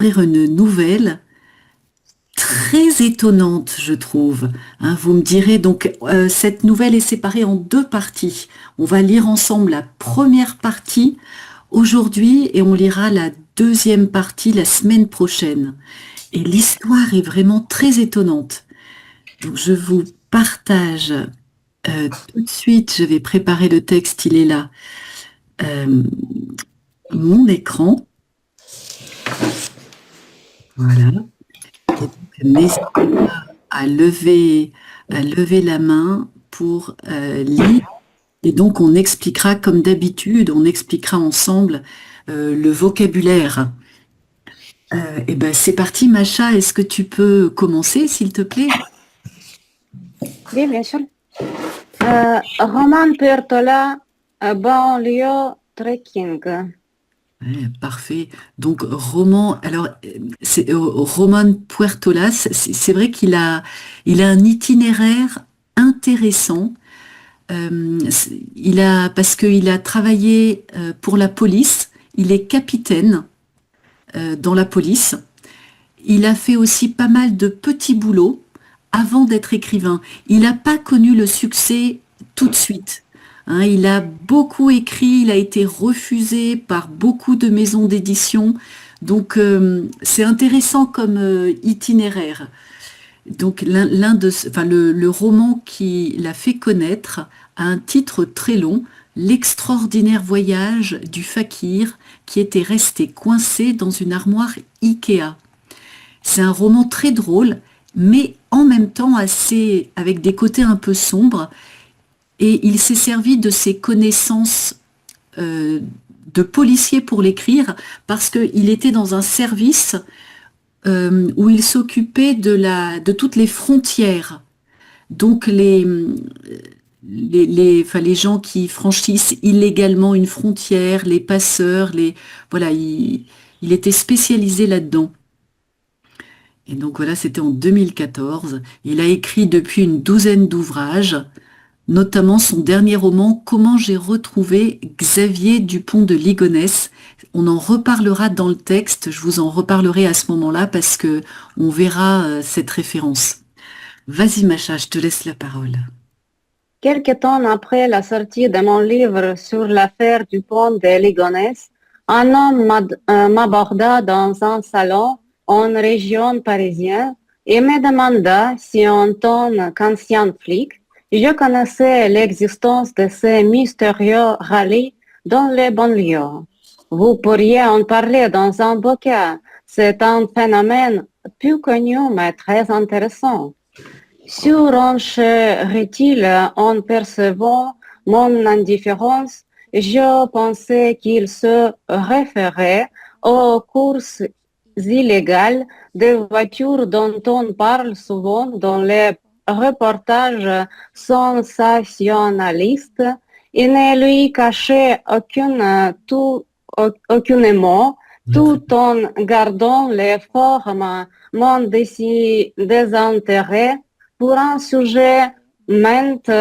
Une nouvelle très étonnante, je trouve. Hein, vous me direz, donc cette nouvelle est séparée en deux parties. On va lire ensemble la première partie aujourd'hui et on lira la deuxième partie la semaine prochaine. Et l'histoire est vraiment très étonnante. Donc je vous partage tout de suite, je vais préparer le texte, il est là, euh, mon écran. Voilà. Et donc, n'hésitez pas à lever la main pour lire. Et donc, on expliquera, comme d'habitude, on expliquera ensemble le vocabulaire. Et ben, c'est parti, Macha. Est-ce que tu peux commencer, s'il te plaît? Oui, bien sûr. Roman Pertola, banlieue trekking. Ouais, parfait. Donc, Roman Puertolas, c'est vrai il a un itinéraire intéressant. Parce qu'il a travaillé pour la police, il est capitaine dans la police. Il a fait aussi pas mal de petits boulots avant d'être écrivain. Il n'a pas connu le succès tout de suite. Hein, il a beaucoup écrit, il a été refusé par beaucoup de maisons d'édition. Donc c'est intéressant comme itinéraire. Donc le roman qui l'a fait connaître a un titre très long, L'extraordinaire voyage du fakir qui était resté coincé dans une armoire Ikea. C'est un roman très drôle, mais en même temps avec des côtés un peu sombres. Et il s'est servi de ses connaissances euh, de policier pour l'écrire parce qu'il était dans un service où il s'occupait de toutes les frontières. Donc les gens qui franchissent illégalement une frontière, les passeurs, voilà, il était spécialisé là-dedans. Et donc voilà, c'était en 2014. Il a écrit depuis une douzaine d'ouvrages, notamment son dernier roman, Comment j'ai retrouvé Xavier Dupont de Ligonnès. On en reparlera dans le texte, je vous en reparlerai à ce moment-là parce que on verra cette référence. Vas-y Macha, je te laisse la parole. Quelque temps après la sortie de mon livre sur l'affaire du pont de Ligonnès, un homme m'aborda dans un salon en région parisienne et me demanda si en tant qu'ancien flic, je connaissais l'existence de ces mystérieux rallyes dans les banlieues. Vous pourriez en parler dans un bouquin. C'est un phénomène peu connu mais très intéressant. Surenchère-t-il en percevant mon indifférence, je pensais qu'il se référait aux courses illégales de voitures dont on parle souvent dans les reportages sensationnalistes. Il ne lui cachait aucunement, tout en gardant les formes, mon désintérêt pour un sujet maintes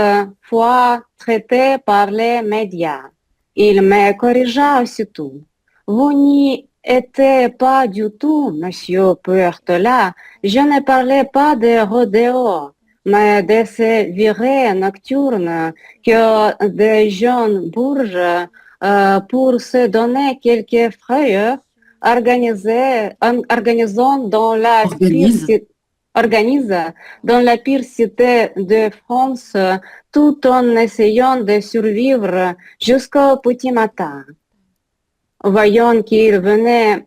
fois traité par les médias. Il me corrigea aussitôt. Vous n'y étiez pas du tout, monsieur Puertola. Je ne parlais pas de rodéo, mais de ces virées nocturnes que des jeunes bourges, pour se donner quelques frayeurs, organisant dans la pire Organise. organise dans la pire cité de France tout en essayant de survivre jusqu'au petit matin. Voyant qu'il venait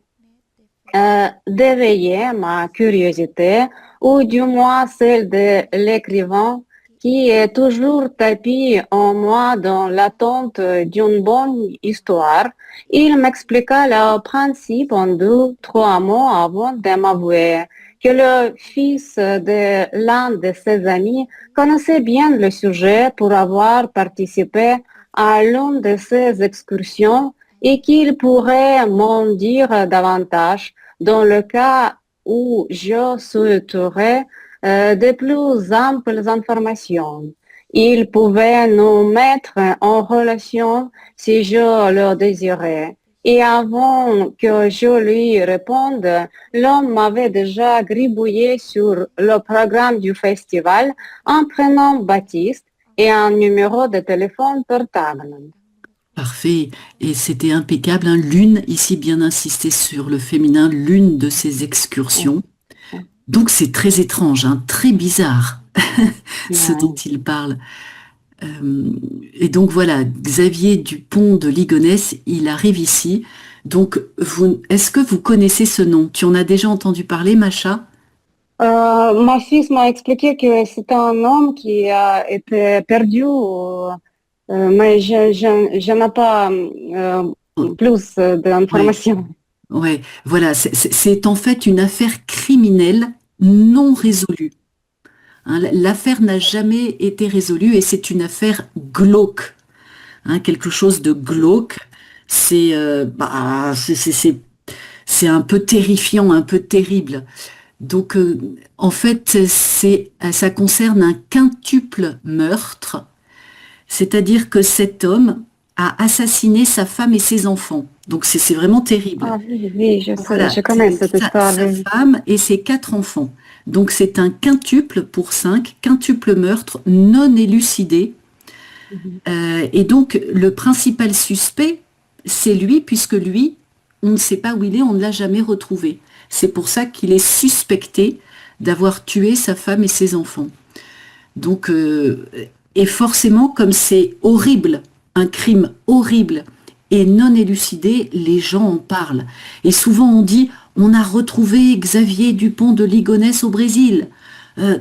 d'éveiller ma curiosité, ou du moins celle de l'écrivain, qui est toujours tapis en moi dans l'attente d'une bonne histoire, il m'expliqua le principe en deux, trois mots avant de m'avouer que le fils de l'un de ses amis connaissait bien le sujet pour avoir participé à l'une de ses excursions et qu'il pourrait m'en dire davantage dans le cas où je souhaiterais de plus amples informations. Il pouvait nous mettre en relation si je le désirais. Et avant que je lui réponde, l'homme m'avait déjà gribouillé sur le programme du festival, un prénom Baptiste et un numéro de téléphone portable. Parfait. Et c'était impeccable, hein. L'une, ici bien insisté sur le féminin, l'une de ces excursions. Donc c'est très étrange, hein, très bizarre, ce dont Ouais. il parle. Et donc voilà, Xavier Dupont de Ligonnès, il arrive ici. Donc, est-ce que vous connaissez ce nom? Tu en as déjà entendu parler, Macha? Ma fils m'a expliqué que c'est un homme qui a été perdu, mais je n'ai pas plus Oui, d'informations. ouais, voilà, c'est en fait une affaire criminelle non résolue. Hein. L'affaire n'a jamais été résolue et c'est une affaire glauque, hein, quelque chose de glauque. C'est un peu terrifiant, un peu terrible. Donc, en fait, ça concerne un quintuple meurtre, c'est-à-dire que cet homme a assassiné sa femme et ses enfants. Donc, c'est vraiment terrible. Ah oui, oui, je sais, Voilà, je connais cette histoire. sa Oui. femme et ses 4 enfants. Donc, c'est un quintuple pour 5, quintuple meurtre non élucidé. Mhm. Et donc, le principal suspect, c'est lui, puisque lui, on ne sait pas où il est, on ne l'a jamais retrouvé. C'est pour ça qu'il est suspecté d'avoir tué sa femme et ses enfants. Donc, et forcément, comme c'est horrible, un crime horrible et non élucidé, les gens en parlent. Et souvent, on dit, on a retrouvé Xavier Dupont de Ligonnès au Brésil.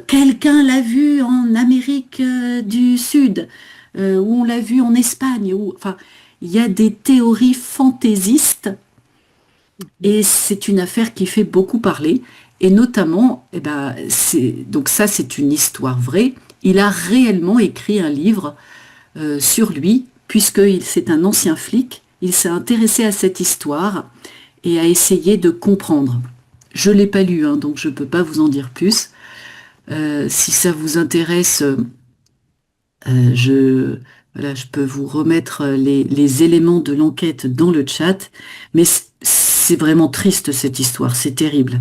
Quelqu'un l'a vu en Amérique du Sud, ou on l'a vu en Espagne. Enfin, il y a des théories fantaisistes et c'est une affaire qui fait beaucoup parler. Et notamment, eh ben, donc ça, c'est une histoire vraie. Il a réellement écrit un livre sur lui, puisque c'est un ancien flic. Il s'est intéressé à cette histoire et a essayé de comprendre. Je ne l'ai pas lu, hein, donc je ne peux pas vous en dire plus. Si ça vous intéresse, voilà, je peux vous remettre les éléments de l'enquête dans le chat. Mais c'est vraiment triste cette histoire, c'est terrible.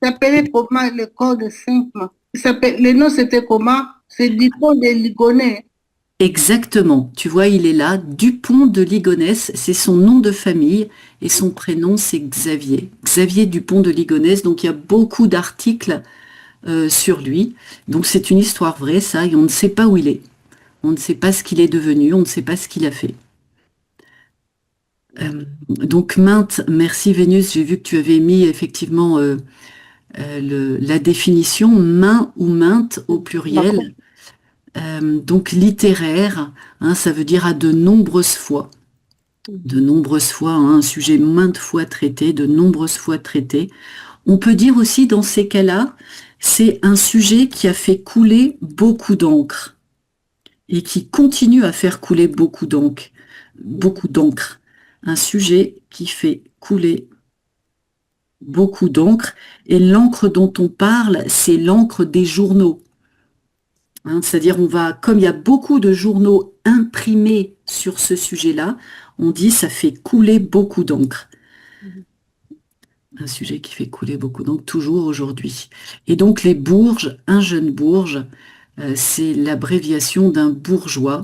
S'appelait comment le code simple? Le nom c'était comment? C'est Dupont de Ligonnès. Exactement, tu vois, il est là, Dupont de Ligonnès, c'est son nom de famille et son prénom c'est Xavier. Xavier Dupont de Ligonnès, donc il y a beaucoup d'articles sur lui. Donc c'est une histoire vraie, ça, et on ne sait pas où il est. On ne sait pas ce qu'il est devenu, on ne sait pas ce qu'il a fait. Donc Mainte, merci Vénus, j'ai vu que tu avais mis effectivement la définition main ou mainte au pluriel. Donc littéraire, hein, ça veut dire à de nombreuses fois. De nombreuses fois, hein, un sujet maintes fois traité, de nombreuses fois traité. On peut dire aussi dans ces cas-là, c'est un sujet qui a fait couler beaucoup d'encre et qui continue à faire couler beaucoup d'encre. Beaucoup d'encre. Un sujet qui fait couler beaucoup d'encre. Et l'encre dont on parle, c'est l'encre des journaux. Hein, c'est-à-dire, comme il y a beaucoup de journaux imprimés sur ce sujet-là, on dit ça fait couler beaucoup d'encre. Un sujet qui fait couler beaucoup d'encre, toujours aujourd'hui. Et donc, les bourges, un jeune bourge, c'est l'abréviation d'un bourgeois.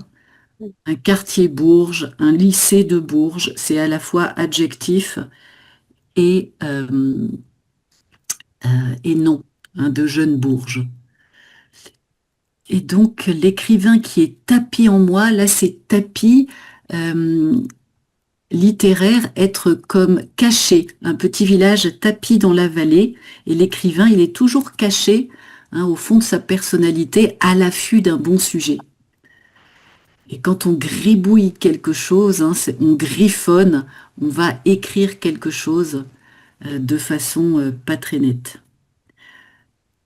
Un quartier bourge, un lycée de Bourges, c'est à la fois adjectif et, et nom, hein, de jeune bourge. Et donc, l'écrivain qui est tapis en moi, là, c'est tapis littéraire, être comme caché, un petit village tapis dans la vallée. Et l'écrivain, il est toujours caché, hein, au fond de sa personnalité, à l'affût d'un bon sujet. Et quand on gribouille quelque chose, hein, on griffonne, on va écrire quelque chose de façon pas très nette.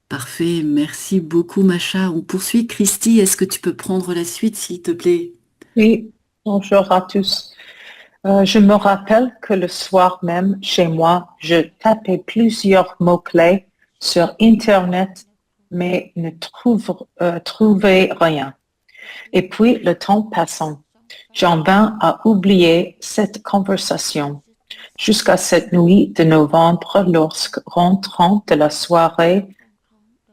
Parfait, merci beaucoup Macha. On poursuit. Christy, est-ce que tu peux prendre la suite, s'il te plaît? Oui, bonjour à tous. Je me rappelle que le soir même, chez moi, je tapais plusieurs mots-clés sur Internet, mais ne trouvais rien. Et puis, le temps passant, j'en vins à oublier cette conversation. Jusqu'à cette nuit de novembre, lorsque rentrant de la soirée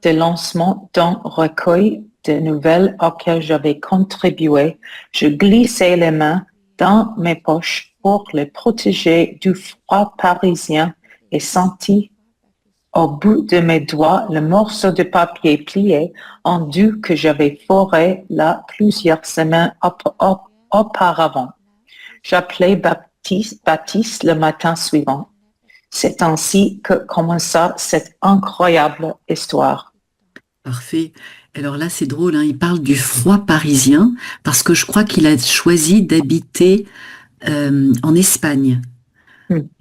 de lancement d'un recueil de nouvelles auquel j'avais contribué, je glissais les mains dans mes poches pour les protéger du froid parisien et sentis au bout de mes doigts le morceau de papier plié en deux que j'avais foré là plusieurs semaines auparavant. J'appelais Baptiste le matin suivant. C'est ainsi que commença cette incroyable histoire. Parfait. Alors là, c'est drôle, hein, il parle du froid parisien parce que je crois qu'il a choisi d'habiter en Espagne.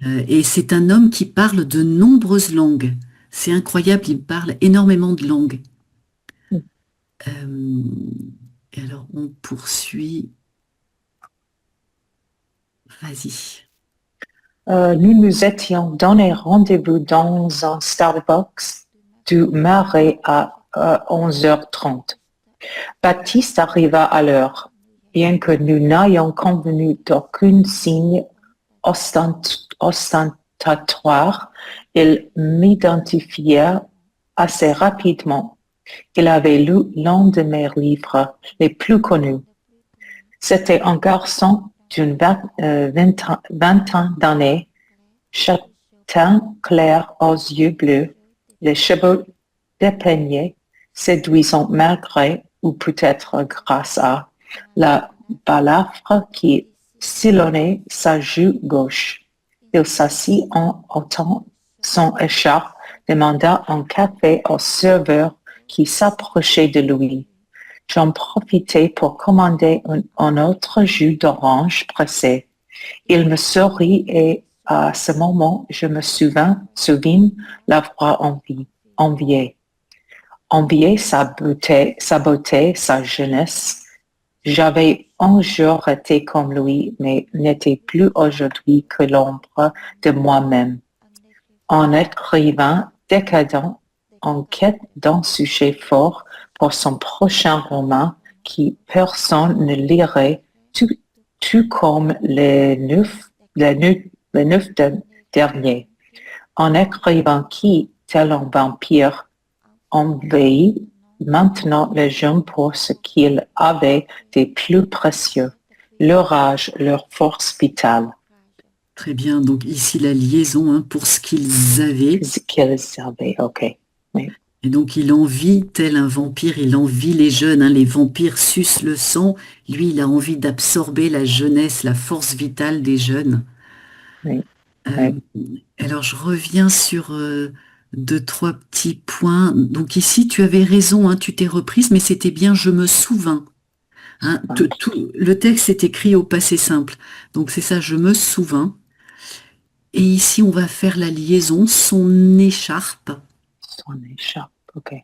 Et c'est un homme qui parle de nombreuses langues. C'est incroyable, il parle énormément de langues. Et alors, on poursuit. Vas-y. Nous nous étions donné rendez-vous dans un Starbucks du Marais à 11h30. Baptiste arriva à l'heure, bien que nous n'ayons convenu d'aucun signe ostentatoire. Il m'identifia assez rapidement. Il avait lu l'un de mes livres les plus connus. C'était un garçon d'une vingtaine d'années, châtain clair aux yeux bleus, les cheveux dépeignés, séduisant malgré, ou peut-être grâce à, la balafre qui sillonnait sa joue gauche. Il s'assit en ôtant son écharpe, demanda un café au serveur qui s'approchait de lui. J'en profitai pour commander un autre jus d'orange pressé. Il me sourit et à ce moment, je me souvins l'avoir envié. Envier sa beauté, sa jeunesse. J'avais un jour été comme lui, mais n'étais plus aujourd'hui que l'ombre de moi-même. En écrivain décadent, en quête d'un sujet fort pour son prochain roman qui personne ne lirait, tout comme les neuf derniers. En écrivain qui, tel un vampire, envahit maintenant les jeunes pour ce qu'ils avaient des plus précieux, leur âge, leur force vitale. Très bien, donc ici la liaison hein, pour ce qu'ils avaient. Ce qu'ils avaient, ok. Oui. Et donc il envie, tel un vampire, il envie les jeunes, hein, les vampires sucent le sang, lui il a envie d'absorber la jeunesse, la force vitale des jeunes. Oui. Alors je reviens sur deux, trois petits points. Donc ici tu avais raison, hein, tu t'es reprise, mais c'était bien je me souvins. Hein, le texte est écrit au passé simple, donc c'est ça, je me souvins. Et ici on va faire la liaison, son écharpe. Son écharpe, ok.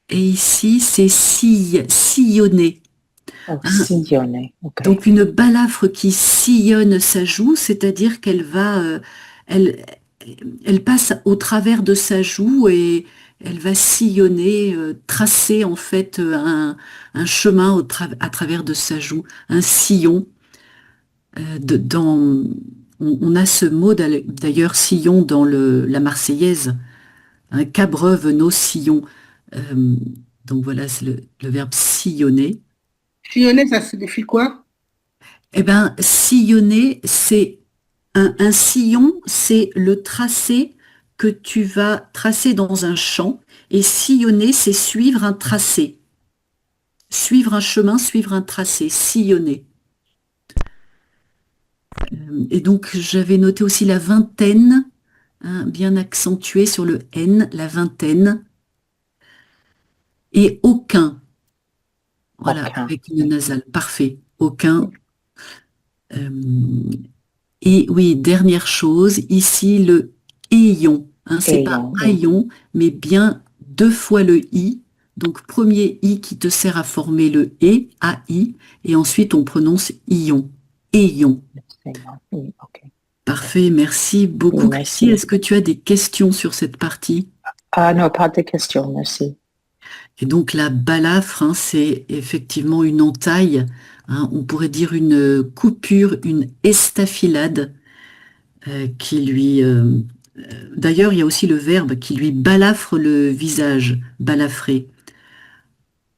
Et ici, c'est sillonner. Oh, sillonner, ok. Donc une balafre qui sillonne sa joue, c'est-à-dire qu'elle va, elle passe au travers de sa joue et elle va sillonner, tracer en fait un chemin à travers de sa joue, un sillon. On a ce mot d'ailleurs sillon dans la Marseillaise, un qu'abreuve nos sillons. Donc voilà, c'est le verbe sillonner. Sillonner, ça signifie quoi? Eh bien, sillonner, c'est un sillon, c'est le tracé que tu vas tracer dans un champ. Et sillonner, c'est suivre un tracé. Suivre un chemin, suivre un tracé, sillonner. Et donc, j'avais noté aussi la vingtaine, hein, bien accentué sur le N, la vingtaine. Et aucun. Voilà, avec une nasale. Parfait. Aucun. Et oui, dernière chose, ici le ayon. Hein, c'est pas haillon, mais bien deux fois le i. Donc premier i qui te sert à former le e, ai, et ensuite on prononce ion. Ayon. Parfait, merci beaucoup. Chrissy, est-ce que tu as des questions sur cette partie? Ah non, pas de questions, merci. Et donc la balafre, hein, c'est effectivement une entaille, hein, on pourrait dire une coupure, une estafilade. qui lui... D'ailleurs, il y a aussi le verbe qui lui balafre le visage, balafrer.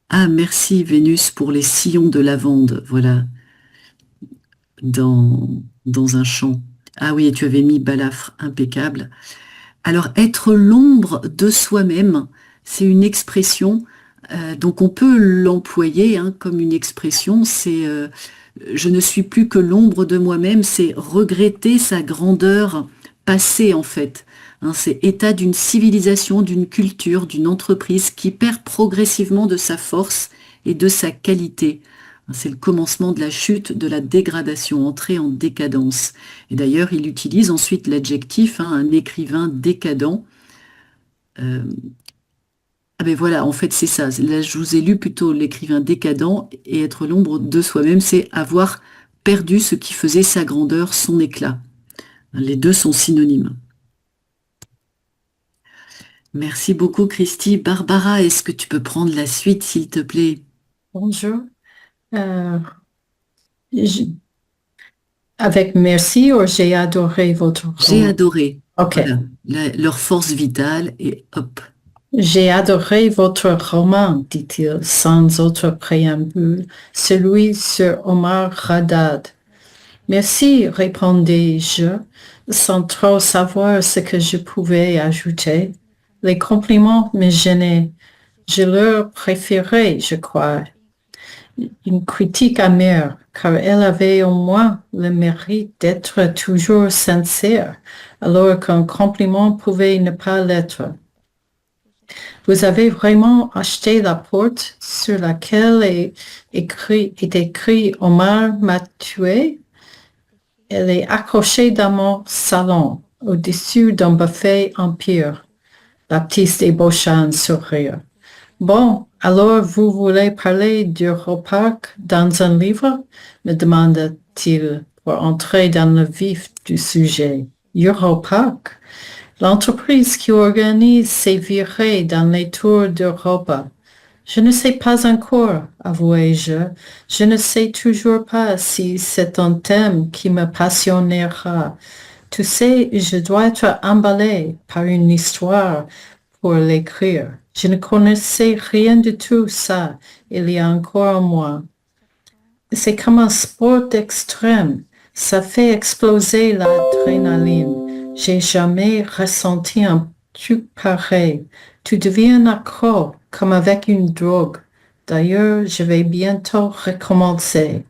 Ah, merci Vénus pour les sillons de lavande, voilà, dans, dans un champ. Ah oui, et tu avais mis balafre, impeccable. Alors, être l'ombre de soi-même, c'est une expression, donc on peut l'employer comme une expression, c'est je ne suis plus que l'ombre de moi-même, c'est regretter sa grandeur passée en fait. C'est état d'une civilisation, d'une culture, d'une entreprise qui perd progressivement de sa force et de sa qualité. C'est le commencement de la chute, de la dégradation, entrée en décadence. Et d'ailleurs, il utilise ensuite l'adjectif, un écrivain décadent. Euh, ah ben voilà, en fait c'est ça. Là, je vous ai lu plutôt l'écrivain décadent et être l'ombre de soi-même, c'est avoir perdu ce qui faisait sa grandeur, son éclat. Les deux sont synonymes. Merci beaucoup Christy. Barbara, est-ce que tu peux prendre la suite, s'il te plaît? Bonjour. Euh, j- avec merci, j'ai adoré votre J'ai roman. adoré. Ok. Voilà, leur force vitale et hop. J'ai adoré votre roman, dit-il, sans autre préambule, celui sur Omar Haddad. Merci, répondis-je, sans trop savoir ce que je pouvais ajouter. Les compliments me gênaient. Je leur préférais, je crois, une critique amère, car elle avait au moins le mérite d'être toujours sincère, alors qu'un compliment pouvait ne pas l'être. Vous avez vraiment acheté la porte sur laquelle est écrit Omar m'a tué? Elle est accrochée dans mon salon, au-dessus d'un buffet Empire. Baptiste ébaucha un sourire. Bon, alors vous voulez parler d'Europark dans un livre? Me demanda-t-il pour entrer dans le vif du sujet. Europark? L'entreprise qui organise ces virées dans les tours d'Europe. Je ne sais pas encore, avouai-je. Je ne sais toujours pas si c'est un thème qui me passionnera. Tu sais, je dois être emballé par une histoire pour l'écrire. Je ne connaissais rien de tout ça il y a encore un mois. C'est comme un sport extrême. Ça fait exploser l'adrénaline. J'ai jamais ressenti un truc pareil. Tu deviens accro, comme avec une drogue. D'ailleurs, je vais bientôt recommencer.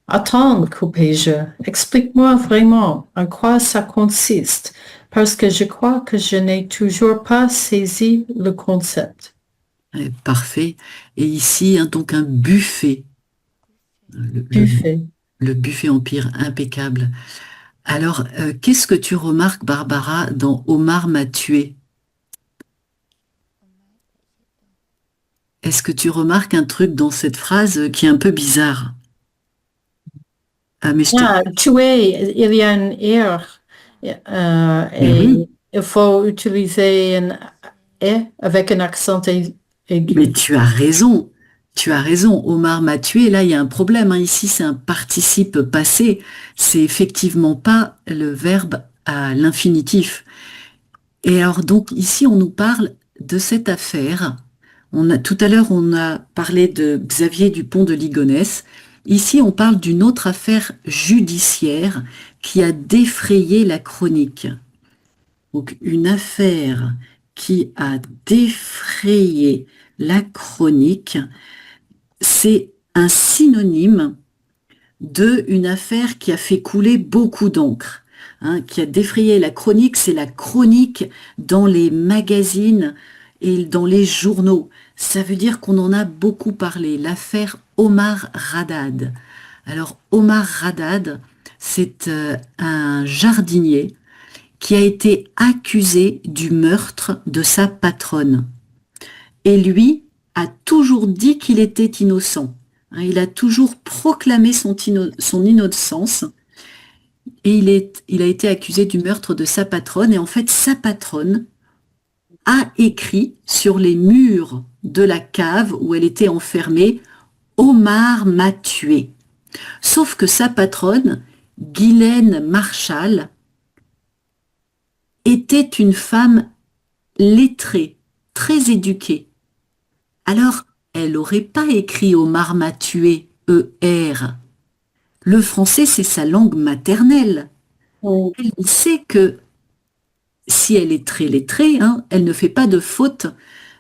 Attends, coupai-je. Explique-moi vraiment en quoi ça consiste, parce que je crois que je n'ai toujours pas saisi le concept. Parfait. Et ici, donc un buffet. Buffet. Le buffet Empire, impeccable. Alors, qu'est-ce que tu remarques, Barbara, dans Omar m'a tué? Est-ce que tu remarques un truc dans cette phrase qui est un peu bizarre? Ah, mais je te... Ah, tuer, il y a un R Mais et oui, il faut utiliser un E avec un accent aigu. mais tu as raison. Tu as raison. Omar m'a tué. Là, il y a un problème. Ici, c'est un participe passé. C'est effectivement pas le verbe à l'infinitif. Et alors, donc, ici, on nous parle de cette affaire. Tout à l'heure, on a parlé de Xavier Dupont de Ligonnès. Ici, on parle d'une autre affaire judiciaire qui a défrayé la chronique. Donc, une affaire qui a défrayé la chronique, c'est un synonyme de une affaire qui a fait couler beaucoup d'encre. Qui a défrayé la chronique, c'est la chronique dans les magazines et dans les journaux. Ça veut dire qu'on en a beaucoup parlé, l'affaire Omar Haddad. Alors Omar Haddad, c'est un jardinier qui a été accusé du meurtre de sa patronne. Et lui a toujours dit qu'il était innocent. Il a toujours proclamé son innocence. Et il a été accusé du meurtre de sa patronne. Et en fait, sa patronne a écrit sur les murs de la cave où elle était enfermée, Omar m'a tué. Sauf que sa patronne, Guylaine Marshall, était une femme lettrée, très éduquée. Alors, elle n'aurait pas écrit Omar m'a tué, E-R. Le français, c'est sa langue maternelle. Oui. Elle sait que si elle est très lettrée, hein, elle ne fait pas de faute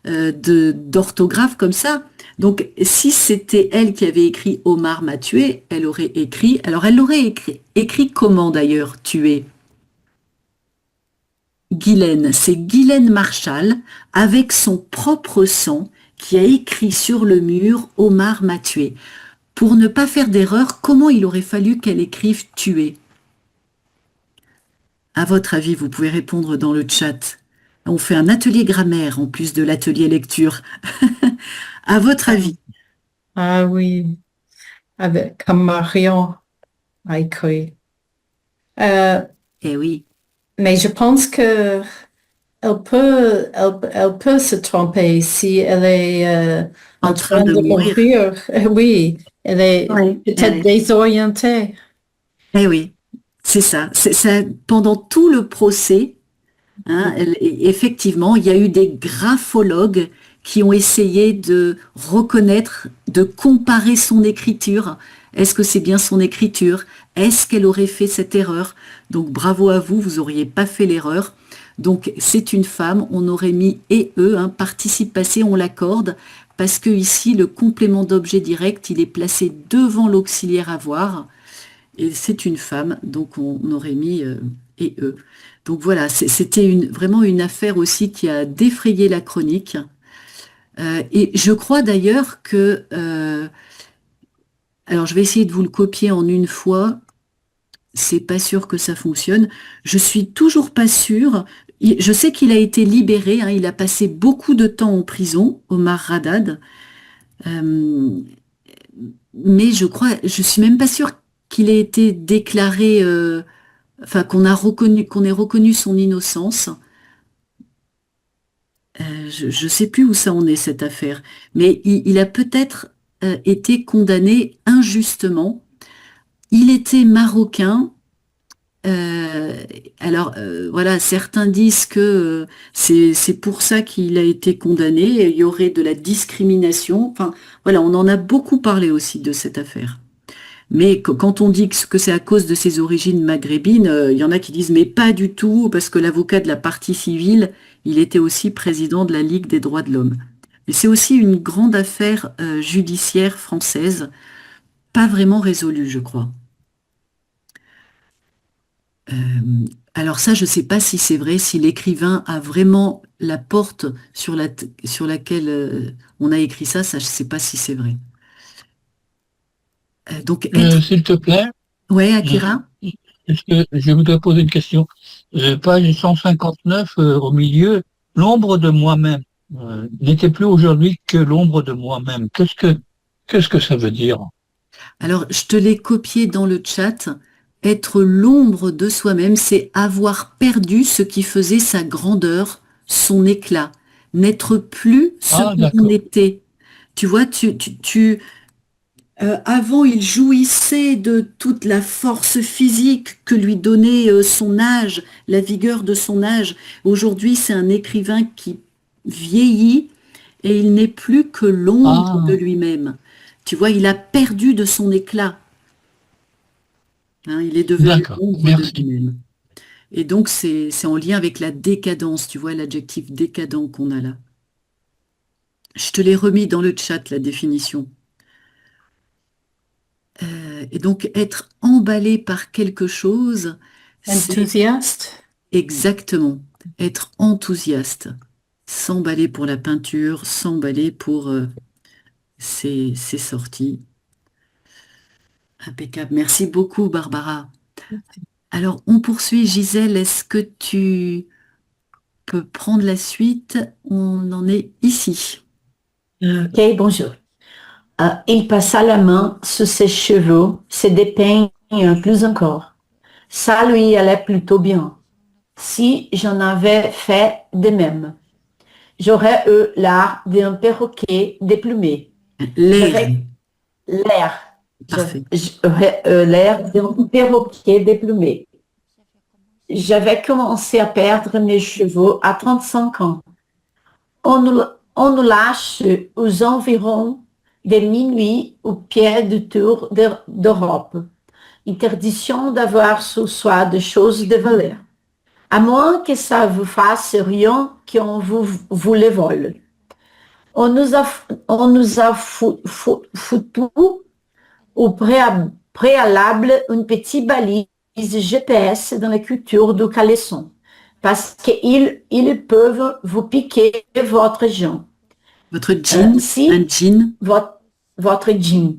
d'orthographe comme ça. Donc, si c'était elle qui avait écrit Omar m'a tué, elle aurait écrit. Alors, elle l'aurait écrit comment d'ailleurs, tué? Guylaine, c'est Guylaine Marchal, avec son propre sang, qui a écrit sur le mur Omar m'a tué. Pour ne pas faire d'erreur, comment il aurait fallu qu'elle écrive tuer? À votre avis, vous pouvez répondre dans le chat. On fait un atelier grammaire en plus de l'atelier lecture. À votre avis? Ah oui, comme Marion a écrit. Eh oui, Mais je pense que elle peut se tromper si elle est en train de mourir. mourir. Oui, elle est Oui. peut-être désorientée. Eh oui, c'est ça. C'est ça. Pendant tout le procès, hein, effectivement, il y a eu des graphologues qui ont essayé de reconnaître, de comparer son écriture. Est-ce que c'est bien son écriture? Est-ce qu'elle aurait fait cette erreur? Donc bravo à vous, vous n'auriez pas fait l'erreur. Donc c'est une femme, on aurait mis et eux, hein, participe passé, on l'accorde, parce que ici le complément d'objet direct, il est placé devant l'auxiliaire avoir. Et c'est une femme, donc on aurait mis et eux. Donc voilà, c'était vraiment une affaire aussi qui a défrayé la chronique. Et je crois d'ailleurs que, alors je vais essayer de vous le copier en une fois, c'est pas sûr que ça fonctionne. Je suis toujours pas sûre. Je sais qu'il a été libéré, hein, il a passé beaucoup de temps en prison, Omar Haddad. Mais je suis même pas sûre qu'il ait été déclaré, enfin qu'on ait reconnu son innocence. Je sais plus où ça en est cette affaire, mais il a peut-être été condamné injustement. Il était marocain. Alors voilà, certains disent que c'est pour ça qu'il a été condamné. Il y aurait de la discrimination. Enfin voilà, on en a beaucoup parlé aussi de cette affaire. Mais quand on dit que c'est à cause de ses origines maghrébines, il y en a qui disent mais pas du tout, parce que l'avocat de la partie civile, il était aussi président de la Ligue des droits de l'homme. Mais c'est aussi une grande affaire judiciaire française, pas vraiment résolue, je crois. Alors ça, je ne sais pas si c'est vrai, si l'écrivain a vraiment la porte sur laquelle on a écrit ça, je ne sais pas si c'est vrai. Donc, S'il te plaît, ouais, Akira? est-ce que je voudrais poser une question. Page 159, au milieu, l'ombre de moi-même n'était plus aujourd'hui que l'ombre de moi-même. Qu'est-ce que ça veut dire? Alors, je te l'ai copié dans le chat. Être l'ombre de soi-même, c'est avoir perdu ce qui faisait sa grandeur, son éclat. N'être plus ce qu'on d'accord. était. Tu vois, avant, il jouissait de toute la force physique que lui donnait son âge, la vigueur de son âge. Aujourd'hui, c'est un écrivain qui vieillit et il n'est plus que l'ombre de lui-même. Tu vois, il a perdu de son éclat. Hein, il est devenu l'ombre de lui-même. Et donc, c'est en lien avec la décadence, tu vois, l'adjectif décadent qu'on a là. Je te l'ai remis dans le chat, la définition. Et donc, être emballé par quelque chose, Enthousiaste. Exactement. Être enthousiaste. S'emballer pour la peinture, s'emballer pour ses sorties. Impeccable. Merci beaucoup, Barbara. Alors, on poursuit. Gisèle, est-ce que tu peux prendre la suite? On en est ici. Ok, bonjour. Il passa la main sur ses cheveux, se dépeignit plus encore. Ça lui allait plutôt bien. Si j'en avais fait de même, j'aurais eu l'air d'un perroquet déplumé. L'air. L'air. Parfait. J'aurais eu l'air d'un perroquet déplumé. j'avais commencé à perdre mes cheveux à 35 ans. On nous lâche aux environs de minuit au pied du tour d'Europe. Interdiction d'avoir sous soi des choses de valeur. À moins que ça vous fasse rien qu'on vous les vole. Foutu au préalable une petite balise GPS dans la culture du caleçon. Parce qu'ils peuvent vous piquer votre jean. Votre jean, un jean. Votre jean.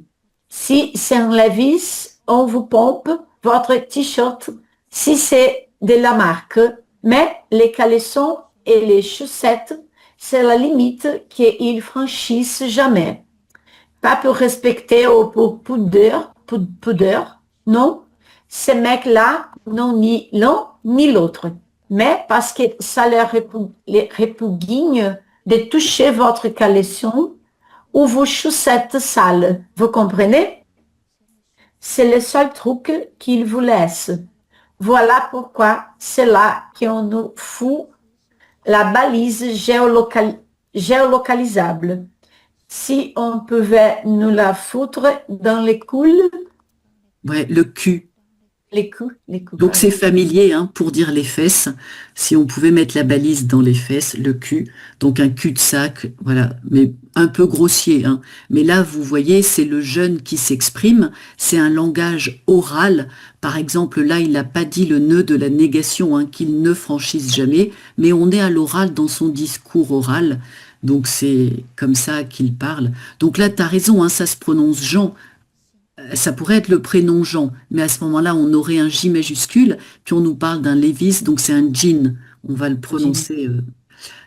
Si c'est un Levi's, on vous pompe votre t-shirt si c'est de la marque. Mais les caleçons et les chaussettes, c'est la limite qu'ils franchissent jamais. Pas pour respecter ou pour pudeur, non. Ces mecs-là n'ont ni l'un ni l'autre. Mais parce que ça leur répugne de toucher votre caleçon ou vos chaussettes sales. Vous comprenez? C'est le seul truc qu'ils vous laissent. Voilà pourquoi c'est là qu'on nous fout la balise géolocalisable. Si on pouvait nous la foutre dans les couilles. Ouais, le cul. Les coups. Donc c'est familier hein, pour dire les fesses. Si on pouvait mettre la balise dans les fesses, le cul, donc un cul-de-sac, voilà, mais un peu grossier. Hein. Mais là, vous voyez, c'est le jeune qui s'exprime, c'est un langage oral. Par exemple, là, il n'a pas dit le nœud de la négation, hein, qu'il ne franchisse jamais, mais on est à l'oral dans son discours oral. Donc c'est comme ça qu'il parle. Donc là, tu as raison, hein, ça se prononce Jean. Ça pourrait être le prénom Jean, mais à ce moment-là, on aurait un J majuscule, puis on nous parle d'un Lévis, donc c'est un jean. On va le prononcer.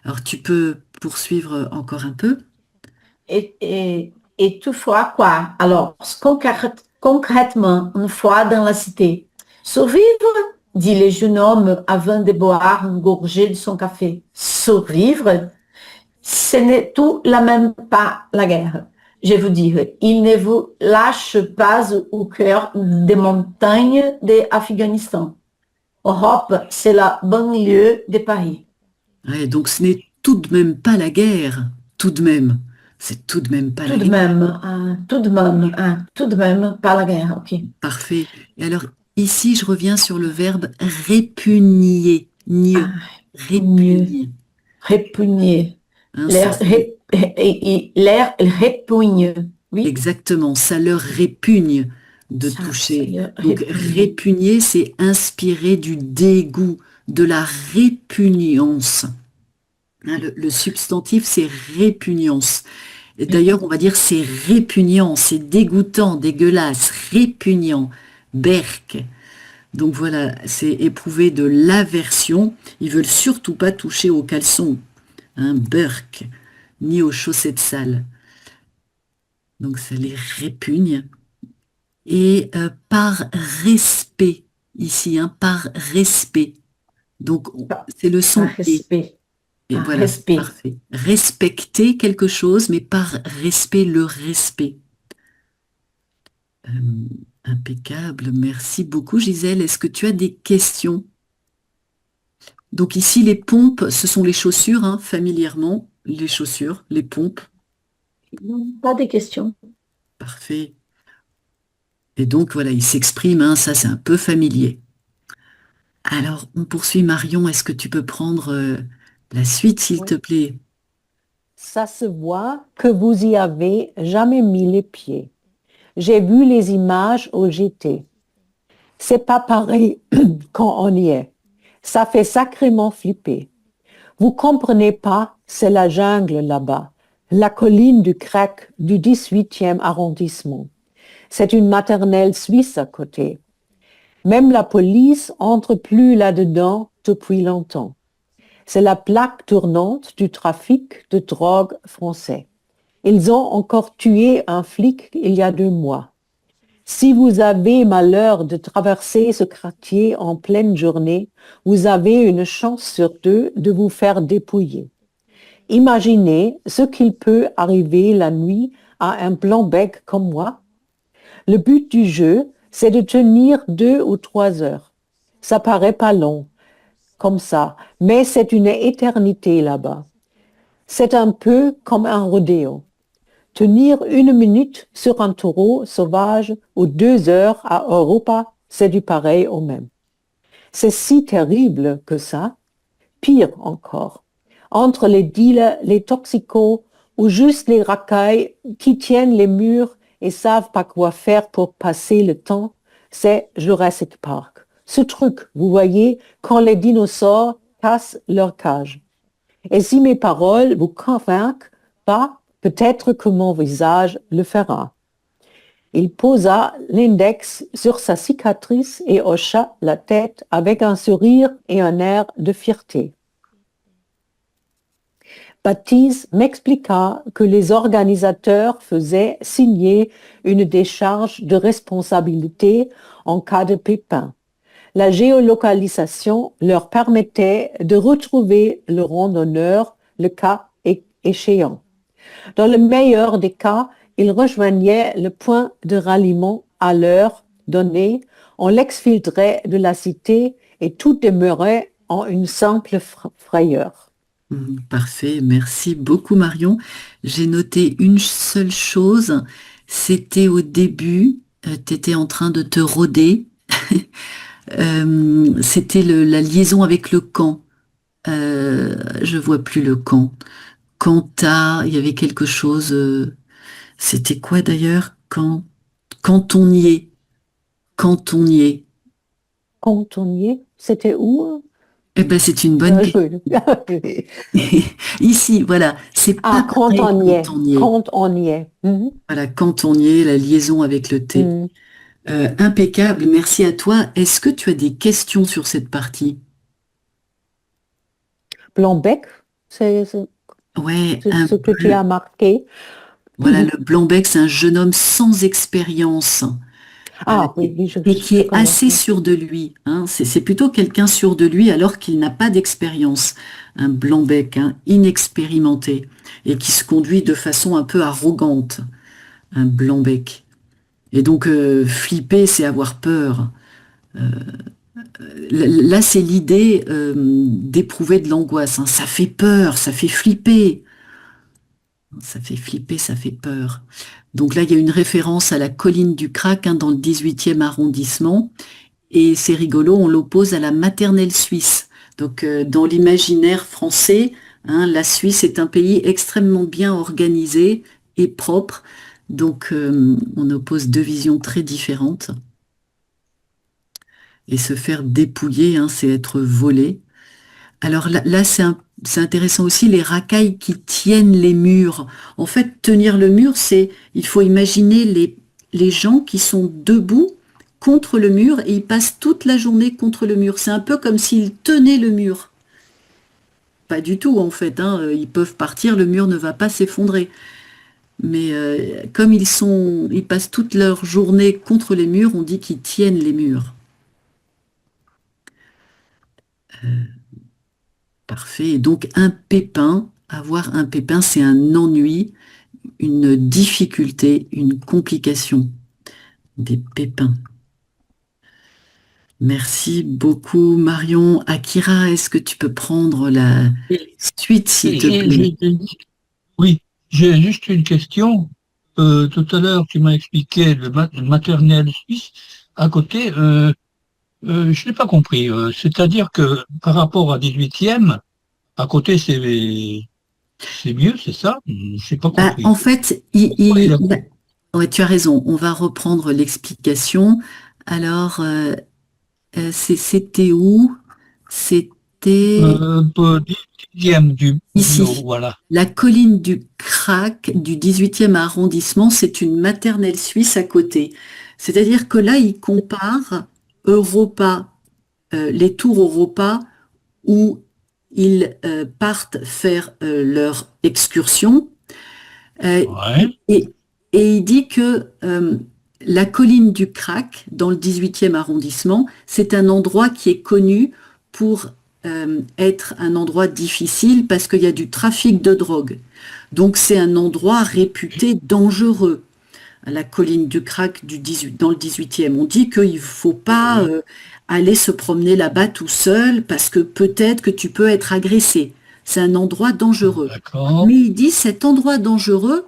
Alors, tu peux poursuivre encore un peu? Et toutefois, quoi? Alors, concrètement, une fois dans la cité, survivre, dit le jeune homme avant de boire une gorgée de son café. Survivre, ce n'est tout la même pas la guerre. Je vous dis, il ne vous lâche pas au cœur des montagnes d'Afghanistan. Europe, c'est la banlieue de Paris. Ouais, donc ce n'est tout de même pas la guerre, tout de même. C'est tout de même pas la guerre. Tout de même pas la guerre, ok. Parfait. Et alors, ici, je reviens sur le verbe répugner. Répugner. Répugner. Hein, L'air répugne. Oui. Exactement, ça leur répugne de toucher. Donc répugner, c'est inspirer du dégoût, de la répugnance. Hein, le substantif, c'est répugnance. Et d'ailleurs, on va dire c'est répugnant, c'est dégoûtant, dégueulasse, répugnant, berk. Donc voilà, c'est éprouver de l'aversion. Ils veulent surtout pas toucher aux caleçons, hein, berk, ni aux chaussettes sales. Donc ça les répugne. Et par respect, ici, hein, par respect. Donc c'est le son. Par respect. Et par voilà, respect. parfait. Respecter quelque chose, mais par respect, le respect. Impeccable, merci beaucoup Gisèle. Est-ce que tu as des questions? Donc ici, les pompes, ce sont les chaussures, hein, familièrement, les chaussures, les pompes. Pas de questions. Parfait. Et donc, voilà, il s'exprime, hein, ça c'est un peu familier. Alors, on poursuit Marion, est-ce que tu peux prendre la suite, s'il te plaît? Ça se voit que vous y avez jamais mis les pieds. J'ai vu les images au JT. C'est pas pareil quand on y est. Ça fait sacrément flipper. Vous comprenez pas, c'est la jungle là-bas, la colline du Crac du 18e arrondissement. C'est une maternelle suisse à côté. Même la police entre plus là-dedans depuis longtemps. C'est la plaque tournante du trafic de drogue français. Ils ont encore tué un flic il y a 2 mois. Si vous avez malheur de traverser ce quartier en pleine journée, vous avez une chance sur 2 de vous faire dépouiller. Imaginez ce qu'il peut arriver la nuit à un blanc-bec comme moi. Le but du jeu, c'est de tenir 2 ou 3 heures. Ça paraît pas long, comme ça, mais c'est une éternité là-bas. C'est un peu comme un rodéo. Tenir 1 minute sur un taureau sauvage ou 2 heures à Europa, c'est du pareil au même. C'est si terrible que ça. Pire encore, entre les dealers, les toxicos ou juste les racailles qui tiennent les murs et savent pas quoi faire pour passer le temps, c'est Jurassic Park. Ce truc, vous voyez, quand les dinosaures cassent leur cage. Et si mes paroles vous convainquent pas, peut-être que mon visage le fera. Il posa l'index sur sa cicatrice et hocha la tête avec un sourire et un air de fierté. Baptiste m'expliqua que les organisateurs faisaient signer une décharge de responsabilité en cas de pépin. La géolocalisation leur permettait de retrouver le randonneur le cas échéant. Dans le meilleur des cas, ils rejoignaient le point de ralliement à l'heure donnée, on l'exfiltrait de la cité et tout demeurait en une simple frayeur. Parfait, merci beaucoup Marion. J'ai noté une seule chose, c'était au début, tu étais en train de te rôder, c'était la liaison avec le camp. Je vois plus le camp. Il y avait quelque chose, c'était quoi d'ailleurs? Quand on y est, quand on y est. Quand on y est, c'était où? Eh ben, c'est une bonne question. Ici, voilà, c'est pas quand pareil on y est. quand on y est. Quand on y est. Voilà, quand on y est, la liaison avec le T. Impeccable, merci à toi. Est-ce que tu as des questions sur cette partie? Blanc-bec, c'est Ouais, ce que tu as marqué. Voilà, le Blanc-bec, c'est un jeune homme sans expérience. Oui, et qui est assez sûr de lui. Hein. C'est plutôt quelqu'un sûr de lui alors qu'il n'a pas d'expérience. Un Blanc-bec, inexpérimenté, et qui se conduit de façon un peu arrogante. Un Blanc-bec. Et donc, flipper, c'est avoir peur. Là, c'est l'idée d'éprouver de l'angoisse. Hein. Ça fait peur, ça fait flipper. Ça fait flipper, ça fait peur. Donc là, il y a une référence à la colline du Crac dans le 18e arrondissement. Et c'est rigolo, on l'oppose à la maternelle suisse. Donc dans l'imaginaire français, la Suisse est un pays extrêmement bien organisé et propre. Donc on oppose deux visions très différentes. Et se faire dépouiller, c'est être volé. Alors là c'est intéressant aussi, les racailles qui tiennent les murs. En fait, tenir le mur, il faut imaginer les gens qui sont debout contre le mur et ils passent toute la journée contre le mur. C'est un peu comme s'ils tenaient le mur. Pas du tout, en fait. Ils peuvent partir, le mur ne va pas s'effondrer. Mais comme ils passent toute leur journée contre les murs, on dit qu'ils tiennent les murs. Parfait. Et donc un pépin, avoir un pépin, c'est un ennui, une difficulté, une complication. Des pépins. Merci beaucoup Marion. Akira, est-ce que tu peux prendre la suite s'il te plaît? Oui, j'ai juste une question. Tout à l'heure, tu m'as expliqué le maternel suisse. À côté, je n'ai pas compris. C'est-à-dire que par rapport à 18e, à côté, c'est mieux, c'est ça? Je n'ai pas compris. En fait, ouais, tu as raison. On va reprendre l'explication. Alors, c'était où? C'était... 18e ici. Voilà. La colline du Crac du 18e arrondissement, c'est une maternelle suisse à côté. C'est-à-dire que là, il compare Europa, les tours Europa où ils partent faire leur excursion. Ouais. Et il dit que la colline du Crac, dans le 18e arrondissement, c'est un endroit qui est connu pour être un endroit difficile parce qu'il y a du trafic de drogue. Donc c'est un endroit réputé dangereux. à la colline du Crac dans le 18e. On dit qu'il ne faut pas aller se promener là-bas tout seul parce que peut-être que tu peux être agressé. C'est un endroit dangereux. D'accord. Mais il dit cet endroit dangereux,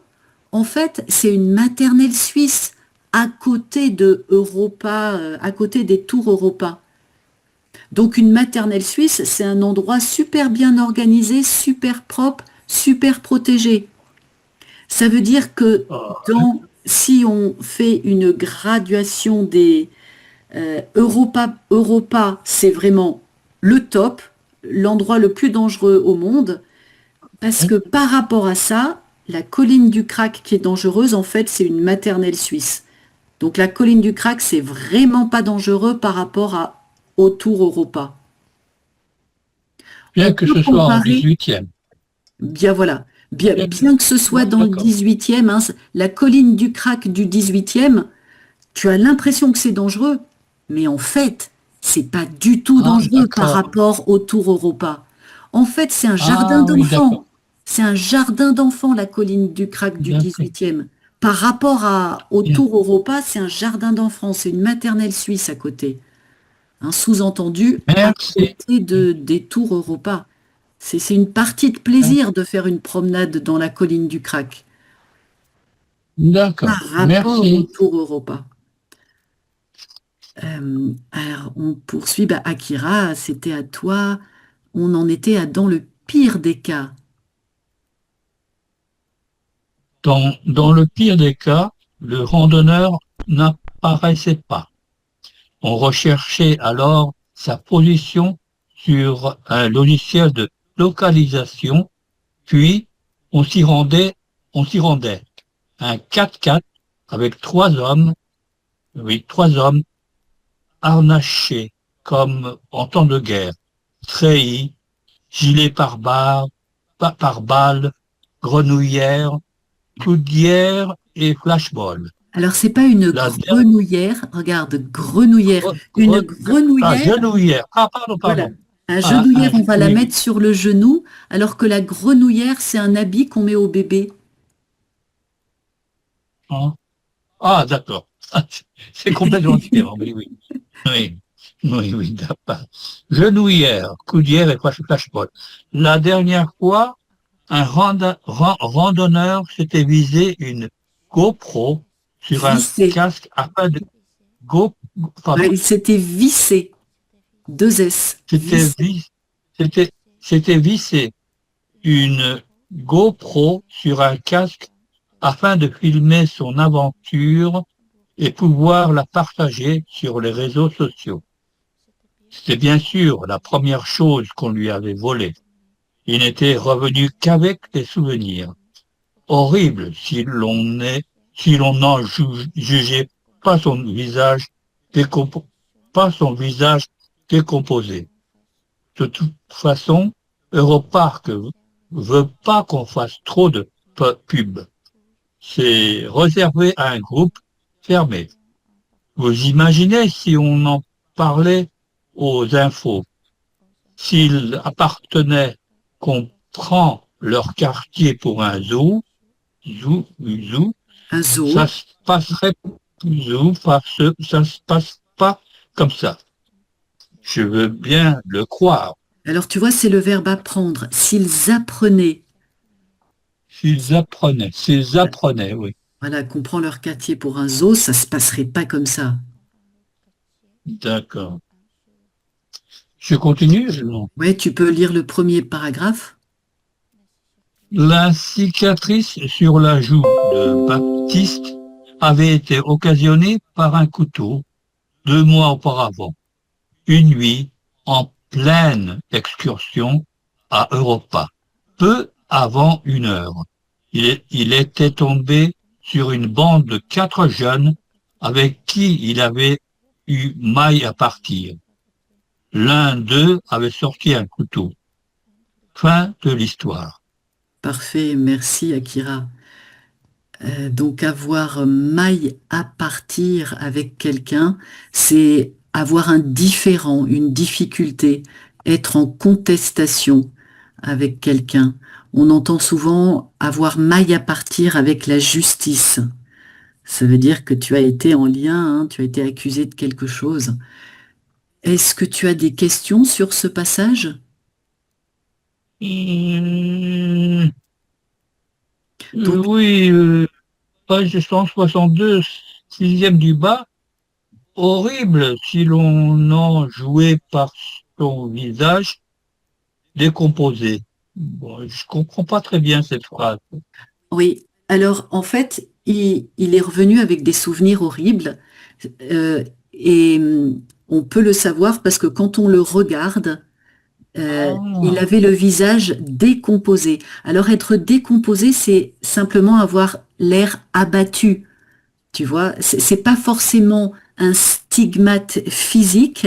en fait, c'est une maternelle suisse à côté de Europa, à côté des tours Europa. Donc une maternelle suisse, c'est un endroit super bien organisé, super propre, super protégé. Ça veut dire que si on fait une graduation des Europa, c'est vraiment le top, l'endroit le plus dangereux au monde, parce que par rapport à ça, la colline du Crac qui est dangereuse, en fait, c'est une maternelle suisse. Donc la colline du Crac, c'est vraiment pas dangereux par rapport au Tour Europa. Bien On que peut ce soit en comparer- 18e. Bien voilà, bien que ce soit dans le D'accord. 18e, hein, la colline du Crac du 18e, tu as l'impression que c'est dangereux, mais en fait, c'est pas du tout dangereux par d'accord. rapport au Tour Europa. En fait, c'est un jardin Ah oui, d'enfants. d'accord. C'est un jardin d'enfants, la colline du Crac du D'accord. 18e. Par rapport au Bien. Tour Europa, c'est un jardin d'enfants, c'est une maternelle suisse à côté. Un sous-entendu à Merci. côté des Tours Europa. C'est une partie de plaisir de faire une promenade dans la colline du Crac D'accord. par rapport au Merci. Tour Europa. Alors, on poursuit. Bah, Akira, c'était à toi. On en était dans le pire des cas. Dans le pire des cas, le randonneur n'apparaissait pas. On recherchait alors sa position sur un logiciel de localisation, puis on s'y rendait. Un 4x4 avec trois hommes harnachés comme en temps de guerre, treillis, gilets par balles, grenouillères, coudières et flashballs. Alors, c'est pas une La grenouillère. Regarde, grenouillère. Une grenouillère. genouillère. Ah, pardon. Voilà. Un Ah, genouillère, on va la oui. mettre sur le genou, alors que la grenouillère, c'est un habit qu'on met au bébé. Ah, d'accord. C'est complètement différent, oui. Oui, d'accord. Genouillère, coudière et flashball. La dernière fois, un randonneur s'était visé une GoPro sur un Vissé. casque afin de Ouais, il s'était vissé. 2 S. Vissé. C'était vissé une GoPro sur un casque afin de filmer son aventure et pouvoir la partager sur les réseaux sociaux. C'était bien sûr la première chose qu'on lui avait volée. Il n'était revenu qu'avec des souvenirs. Horrible si l'on n'en jugeait pas son visage décomposé. De toute façon, Europark veut pas qu'on fasse trop de pub. C'est réservé à un groupe fermé. Vous imaginez si on en parlait aux infos, s'ils appartenaient qu'on prend leur quartier pour un zoo, Un zoo. ça se passerait ça se passe pas comme ça. Je veux bien le croire. Alors, tu vois, c'est le verbe apprendre. S'ils apprenaient. S'ils apprenaient, oui. Voilà, qu'on prend leur quartier pour un zoo, ça se passerait pas comme ça. D'accord. Je continue, non? Ouais, tu peux lire le premier paragraphe. La cicatrice sur la joue de Baptiste avait été occasionnée par un couteau 2 mois auparavant, une nuit en pleine excursion à Europa, peu avant 1 heure. Il était tombé sur une bande de 4 jeunes avec qui il avait eu maille à partir. L'un d'eux avait sorti un couteau. Fin de l'histoire. Parfait, merci Akira. Donc avoir maille à partir avec quelqu'un, c'est avoir un différend, une difficulté, être en contestation avec quelqu'un. On entend souvent avoir maille à partir avec la justice. Ça veut dire que tu as été en lien, hein, tu as été accusé de quelque chose. Est-ce que tu as des questions sur ce passage? Hum, Donc, oui, page 162, sixième du bas. Horrible si l'on en jouait par son visage décomposé. Bon, je comprends pas très bien cette phrase. oui. Alors, en fait, il est revenu avec des souvenirs horribles. Et on peut le savoir parce que quand on le regarde, il Ah, avait le visage décomposé. Alors, être décomposé, c'est simplement avoir l'air abattu. Tu vois, c'est pas forcément un stigmate physique,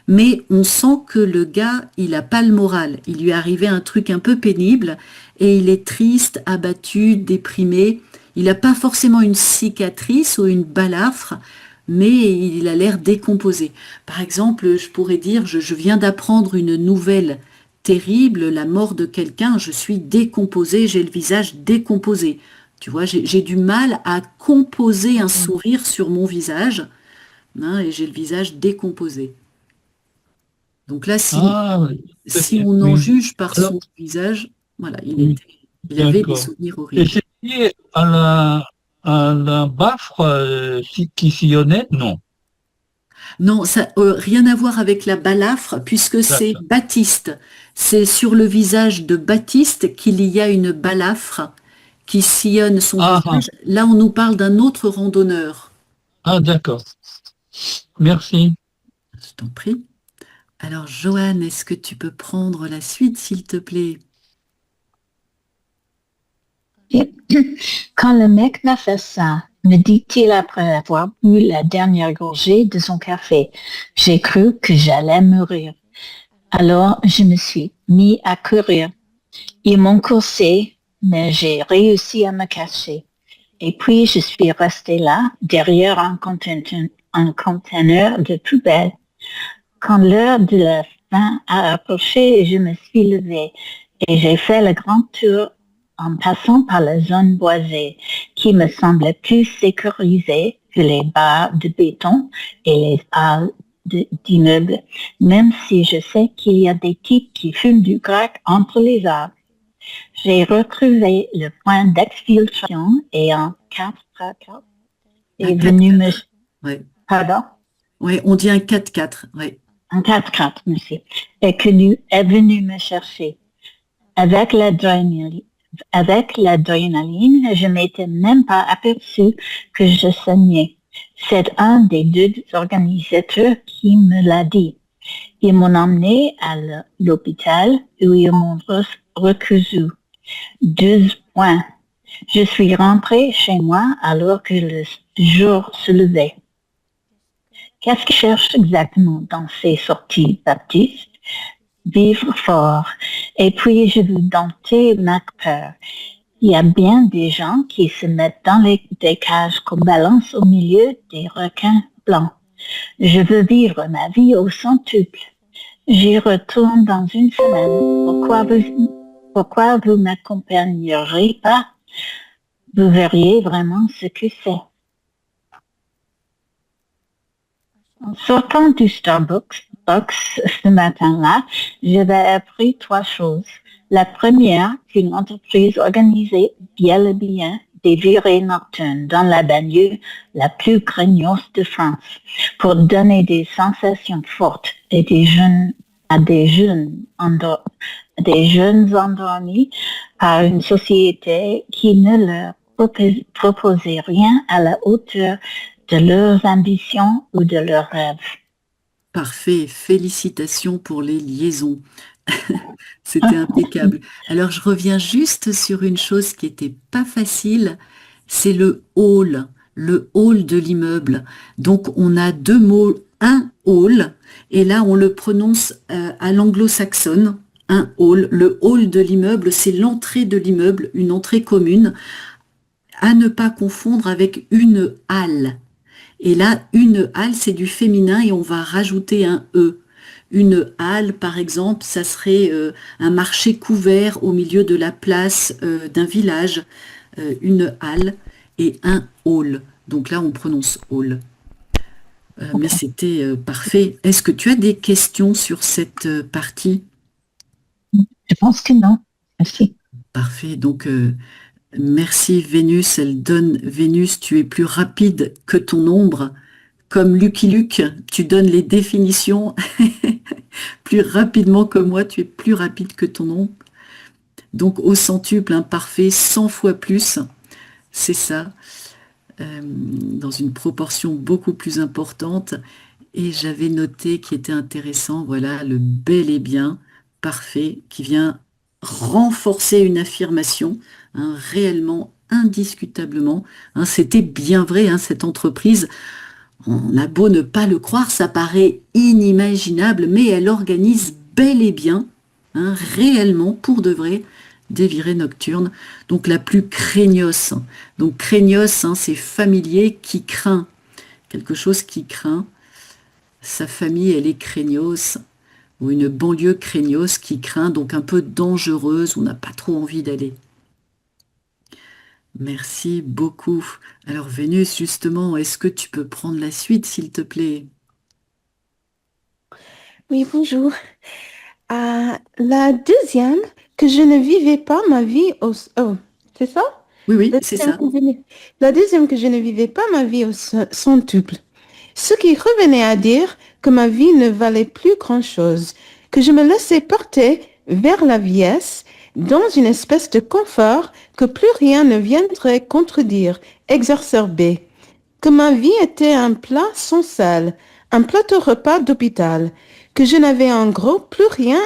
mais on sent que le gars, il a pas le moral. Il lui est arrivé un truc un peu pénible et il est triste, abattu, déprimé. Il n'a pas forcément une cicatrice ou une balafre, mais il a l'air décomposé. Par exemple, je pourrais dire, je viens d'apprendre une nouvelle terrible, la mort de quelqu'un, je suis décomposé, j'ai le visage décomposé. Tu vois, j'ai du mal à composer un sourire sur mon visage, hein, et j'ai le visage décomposé. Donc là, oui, très si bien, on en oui. juge par Alors, son visage, voilà, oui, il avait des d'accord. souvenirs Et horribles. c'est lié à la Bafre qui sillonnait? Non. Non, ça rien à voir avec la balafre, puisque c'est D'accord. Baptiste. C'est sur le visage de Baptiste qu'il y a une balafre qui sillonne son Ah, ah, visage. Là, on nous parle d'un autre randonneur. d'accord. Merci. Je t'en prie. Alors, Joanne, est-ce que tu peux prendre la suite, s'il te plaît? Quand le mec m'a fait ça, me dit-il après avoir bu la dernière gorgée de son café, j'ai cru que j'allais mourir. Alors, je me suis mis à courir. Ils m'ont coursé, mais j'ai réussi à me cacher. Et puis, je suis restée là, derrière un conteneur de poubelle. Quand l'heure de la fin a approché, je me suis levée et j'ai fait le grand tour en passant par la zone boisée qui me semblait plus sécurisée que les barres de béton et les halles d'immeubles, même si je sais qu'il y a des types qui fument du crack entre les arbres. J'ai retrouvé le point d'exfiltration et en 4x4 Un est venu me... 4x4. Ouais. Pardon? Ouais, on dit un 4x4. Ouais. En 4x4, monsieur. Est venu me chercher. Avec l'adrénaline, je m'étais même pas aperçu que je saignais. C'est un des deux organisateurs qui me l'a dit. Ils m'ont emmené à l'hôpital où ils m'ont recousu. 12 points. Je suis rentrée chez moi alors que le jour se levait. Qu'est-ce qu'ils cherchent exactement dans ces sorties baptistes? Vivre fort. Et puis, je vous dompter ma peur. Il y a bien des gens qui se mettent dans des cages qu'on balance au milieu des requins blancs. Je veux vivre ma vie au centuple. J'y retourne dans une semaine. Pourquoi vous m'accompagnerez pas? Vous verriez vraiment ce que c'est. En sortant du Starbucks ce matin-là, j'avais appris 3 choses. La première, qu'une entreprise organisait bien des virées nocturnes dans la banlieue la plus craignos de France pour donner des sensations fortes à des jeunes endormis par une société qui ne leur proposait rien à la hauteur de leurs ambitions ou de leurs rêves. Parfait. Félicitations pour les liaisons. C'était impeccable. Alors, je reviens juste sur une chose qui n'était pas facile, c'est le hall de l'immeuble. Donc, on a 2 mots, un hall, et là, on le prononce à l'anglo-saxonne, un hall. Le hall de l'immeuble, c'est l'entrée de l'immeuble, une entrée commune, à ne pas confondre avec une halle. Et là, une halle, c'est du féminin et on va rajouter un E. Une halle, par exemple, ça serait un marché couvert au milieu de la place d'un village, une halle et un hall. Donc là, on prononce all. Mais c'était parfait. Est-ce que tu as des questions sur cette partie? Je pense que non. Merci. Parfait. Donc, merci Vénus. Elle donne Vénus, tu es plus rapide que ton ombre. Comme Lucky Luke, tu donnes les définitions plus rapidement que moi, tu es plus rapide que ton ombre. Donc, au centuple, parfait, 100 fois plus. C'est ça. Dans une proportion beaucoup plus importante. Et j'avais noté qui était intéressant, voilà, le bel et bien, parfait, qui vient renforcer une affirmation, réellement, indiscutablement. C'était bien vrai, cette entreprise. On a beau ne pas le croire, ça paraît inimaginable, mais elle organise bel et bien, réellement, pour de vrai, des virées nocturnes. Donc la plus craignos. Donc craignos, c'est familier qui craint. Quelque chose qui craint. Sa famille, elle est craignos. Ou une banlieue craignos qui craint, donc un peu dangereuse, où on n'a pas trop envie d'aller. Merci beaucoup. Alors Vénus, justement, est-ce que tu peux prendre la suite, s'il te plaît? Oui, bonjour. La deuxième, que je ne vivais pas ma vie au... Oh, c'est ça? Oui, La c'est deuxième ça. que je ne- La deuxième, que je ne vivais pas ma vie au centuple. Ce qui revenait à dire que ma vie ne valait plus grand-chose, que je me laissais porter vers la vieillesse dans une espèce de confort que plus rien ne viendrait contredire, exacerber, que ma vie était un plat sans sel, un plateau repas d'hôpital, que je n'avais en gros plus rien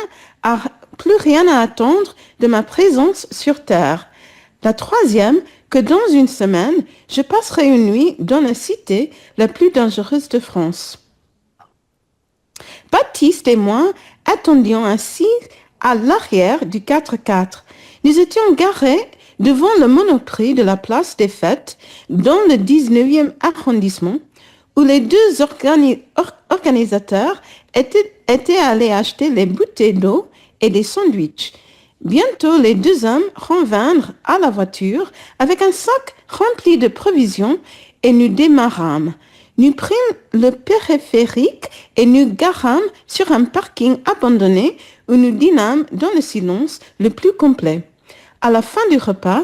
à attendre de ma présence sur Terre. La troisième, que dans une semaine, je passerai une nuit dans la cité la plus dangereuse de France. Baptiste et moi attendions assis à l'arrière du 4x4. Nous étions garés devant le Monoprix de la place des Fêtes, dans le 19e arrondissement, où les deux organisateurs étaient allés acheter les bouteilles d'eau et des sandwichs. Bientôt, les deux hommes revinrent à la voiture avec un sac rempli de provisions et nous démarrâmes. Nous prîmes le périphérique et nous garâmes sur un parking abandonné où nous dînâmes dans le silence le plus complet. À la fin du repas,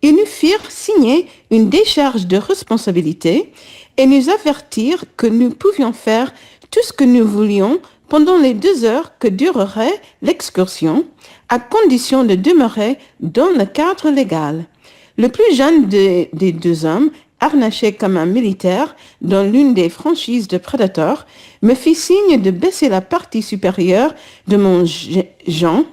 ils nous firent signer une décharge de responsabilité et nous avertirent que nous pouvions faire tout ce que nous voulions pendant les 2 heures que durerait l'excursion, à condition de demeurer dans le cadre légal. Le plus jeune des deux hommes, harnaché comme un militaire dans l'une des franchises de Predator, me fit signe de baisser la partie supérieure de mon jean,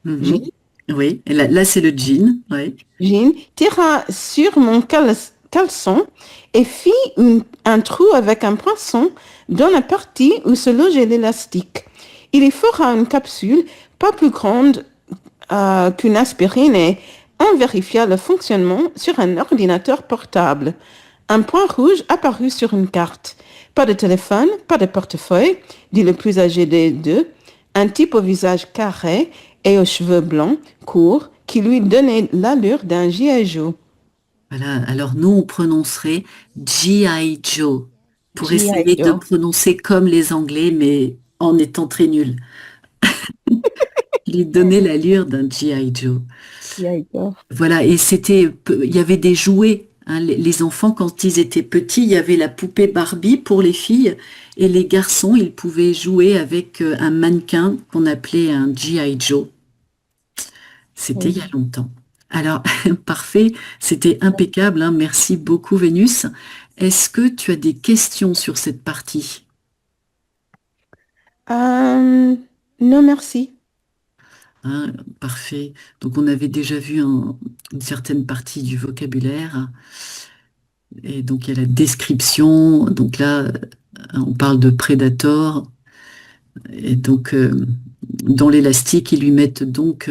Oui, et là c'est le jean. Oui. jean, tira sur mon caleçon et fit un trou avec un poinçon dans la partie où se logeait l'élastique. Il y fera une capsule pas plus grande qu'une aspirine et on vérifia le fonctionnement sur un ordinateur portable. Un point rouge apparut sur une carte. Pas de téléphone, pas de portefeuille, dit le plus âgé des deux, un type au visage carré et aux cheveux blancs, courts, qui lui donnait l'allure d'un G.I. Joe. Voilà, alors nous on prononcerait G.I. Joe, pour G.I. essayer de Joe. prononcer comme les Anglais, mais en étant très nul. Il lui donnait l'allure d'un G.I. Joe. G.I. Joe. Voilà, et il y avait des jouets. Les enfants, quand ils étaient petits, il y avait la poupée Barbie pour les filles, et les garçons, ils pouvaient jouer avec un mannequin qu'on appelait un G.I. Joe. C'était il y a longtemps. Alors, parfait, c'était impeccable, merci beaucoup Vénus. Est-ce que tu as des questions sur cette partie? Non, merci. Parfait. Donc on avait déjà vu une certaine partie du vocabulaire. Et donc il y a la description. Donc là, on parle de Predator. Et donc dans l'élastique, ils lui mettent donc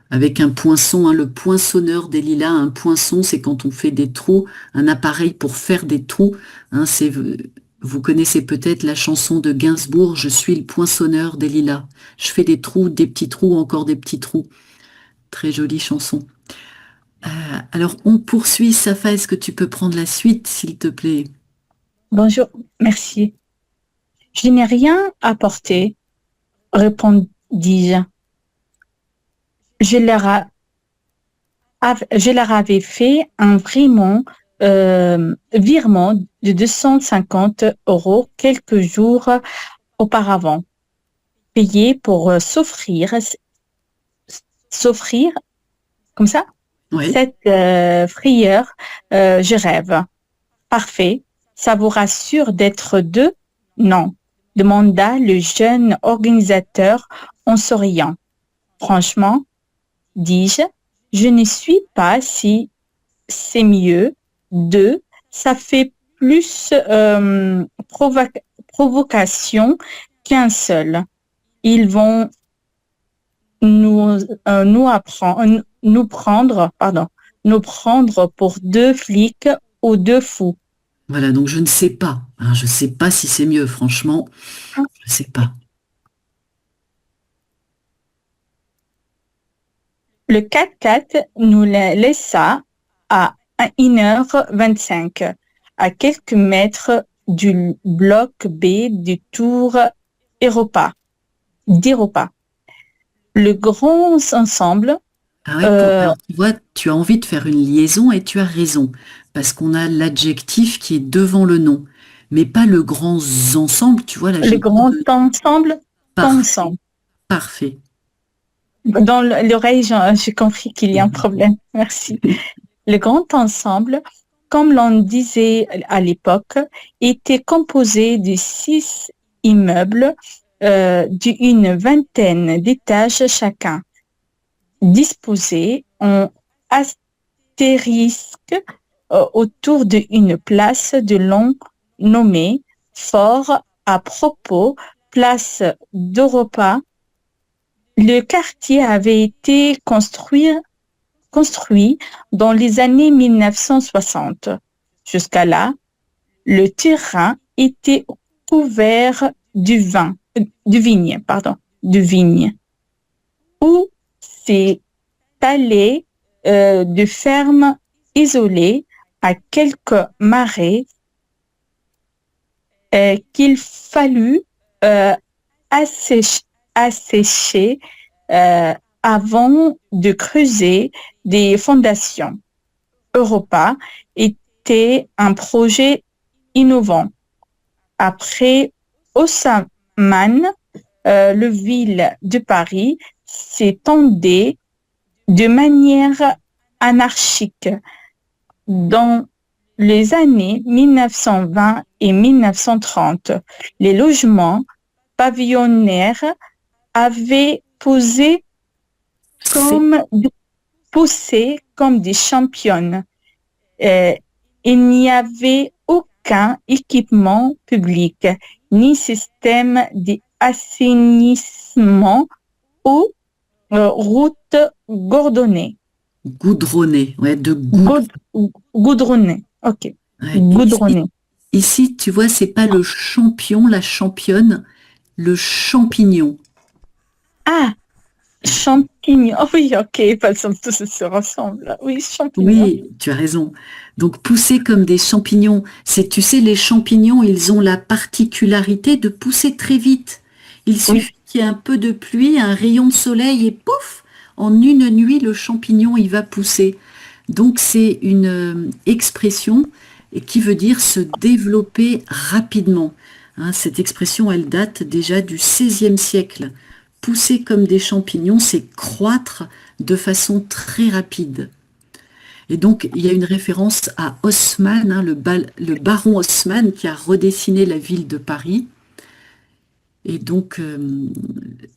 avec un poinçon, le poinçonneur des lilas. Un poinçon, c'est quand on fait des trous, un appareil pour faire des trous. Vous connaissez peut-être la chanson de Gainsbourg, Je suis le poinçonneur des lilas. Je fais des trous, des petits trous, encore des petits trous. Très jolie chanson. Alors, on poursuit. Safa, est-ce que tu peux prendre la suite, s'il te plaît? Bonjour, merci. Je n'ai rien apporté, répondis-je. Je leur avais fait un virement de 250 € quelques jours auparavant, payé pour s'offrir comme ça, Oui. cette frayeur. Je rêve. Parfait. Ça vous rassure d'être deux? Non, demanda le jeune organisateur en souriant. Franchement, dis-je, je ne suis pas si c'est mieux. Deux, ça fait plus provocation qu'un seul. Ils vont nous prendre pour deux flics ou deux fous. Voilà, donc je ne sais pas. Hein, je ne sais pas si c'est mieux, franchement. Je ne sais pas. Le 4x4 nous laissa à 1h25, à quelques mètres du bloc B du tour d'Europa. Le grand ensemble. Ah ouais, alors, tu vois, tu as envie de faire une liaison et tu as raison, parce qu'on a l'adjectif qui est devant le nom, mais pas le grand ensemble, tu vois. Là, Le grand ensemble, Parfait. Parfait. Dans l'oreille, j'ai compris qu'il y a un problème. Merci. Le grand ensemble, comme l'on disait à l'époque, était composé de 6 immeubles d'une vingtaine d'étages chacun, disposés en astérisque autour d'une place de long nommée fort à propos, place d'Europa. Le quartier avait été construit dans les années 1960. Jusqu'à là, le terrain était couvert de vigne, où s'étalaient de fermes isolées à quelques marais qu'il fallut assécher avant de creuser des fondations. Europa était un projet innovant. Après Haussmann, le ville de Paris s'étendait de manière anarchique. Dans les années 1920 et 1930, les logements pavillonnaires avaient poussé comme des championnes. Il n'y avait aucun équipement public, ni système d'assainissement ou route goudronnée. Goudronné, ouais, Goudronné, ok. Ouais, Goudronné. Ici, tu vois, c'est pas le champion, la championne, le champignon. Ah, champignon. Oh oui, ok, parce que tous se ressemblent. Oui, champignon. Oui, tu as raison. Donc, pousser comme des champignons, tu sais, les champignons, ils ont la particularité de pousser très vite. Il suffit qu'il y ait un peu de pluie, un rayon de soleil et pouf, en une nuit, le champignon, il va pousser. Donc, c'est une expression qui veut dire se développer rapidement. Hein, cette expression, elle date déjà du XVIe siècle. Pousser comme des champignons, c'est croître de façon très rapide. Et donc, il y a une référence à Haussmann, hein, le baron Haussmann qui a redessiné la ville de Paris. Et donc,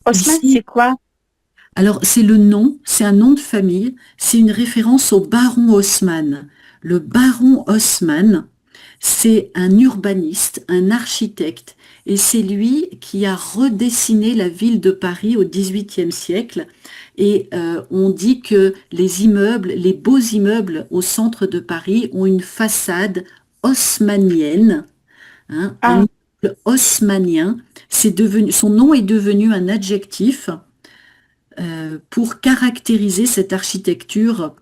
Haussmann, c'est quoi? Alors, c'est le nom, c'est un nom de famille, c'est une référence au baron Haussmann. Le baron Haussmann, c'est un urbaniste, un architecte, et c'est lui qui a redessiné la ville de Paris au XVIIIe siècle. Et on dit que les immeubles, les beaux immeubles au centre de Paris ont une façade haussmannienne, hein, un immeuble haussmannien. Son nom est devenu un adjectif. pour caractériser cette architecture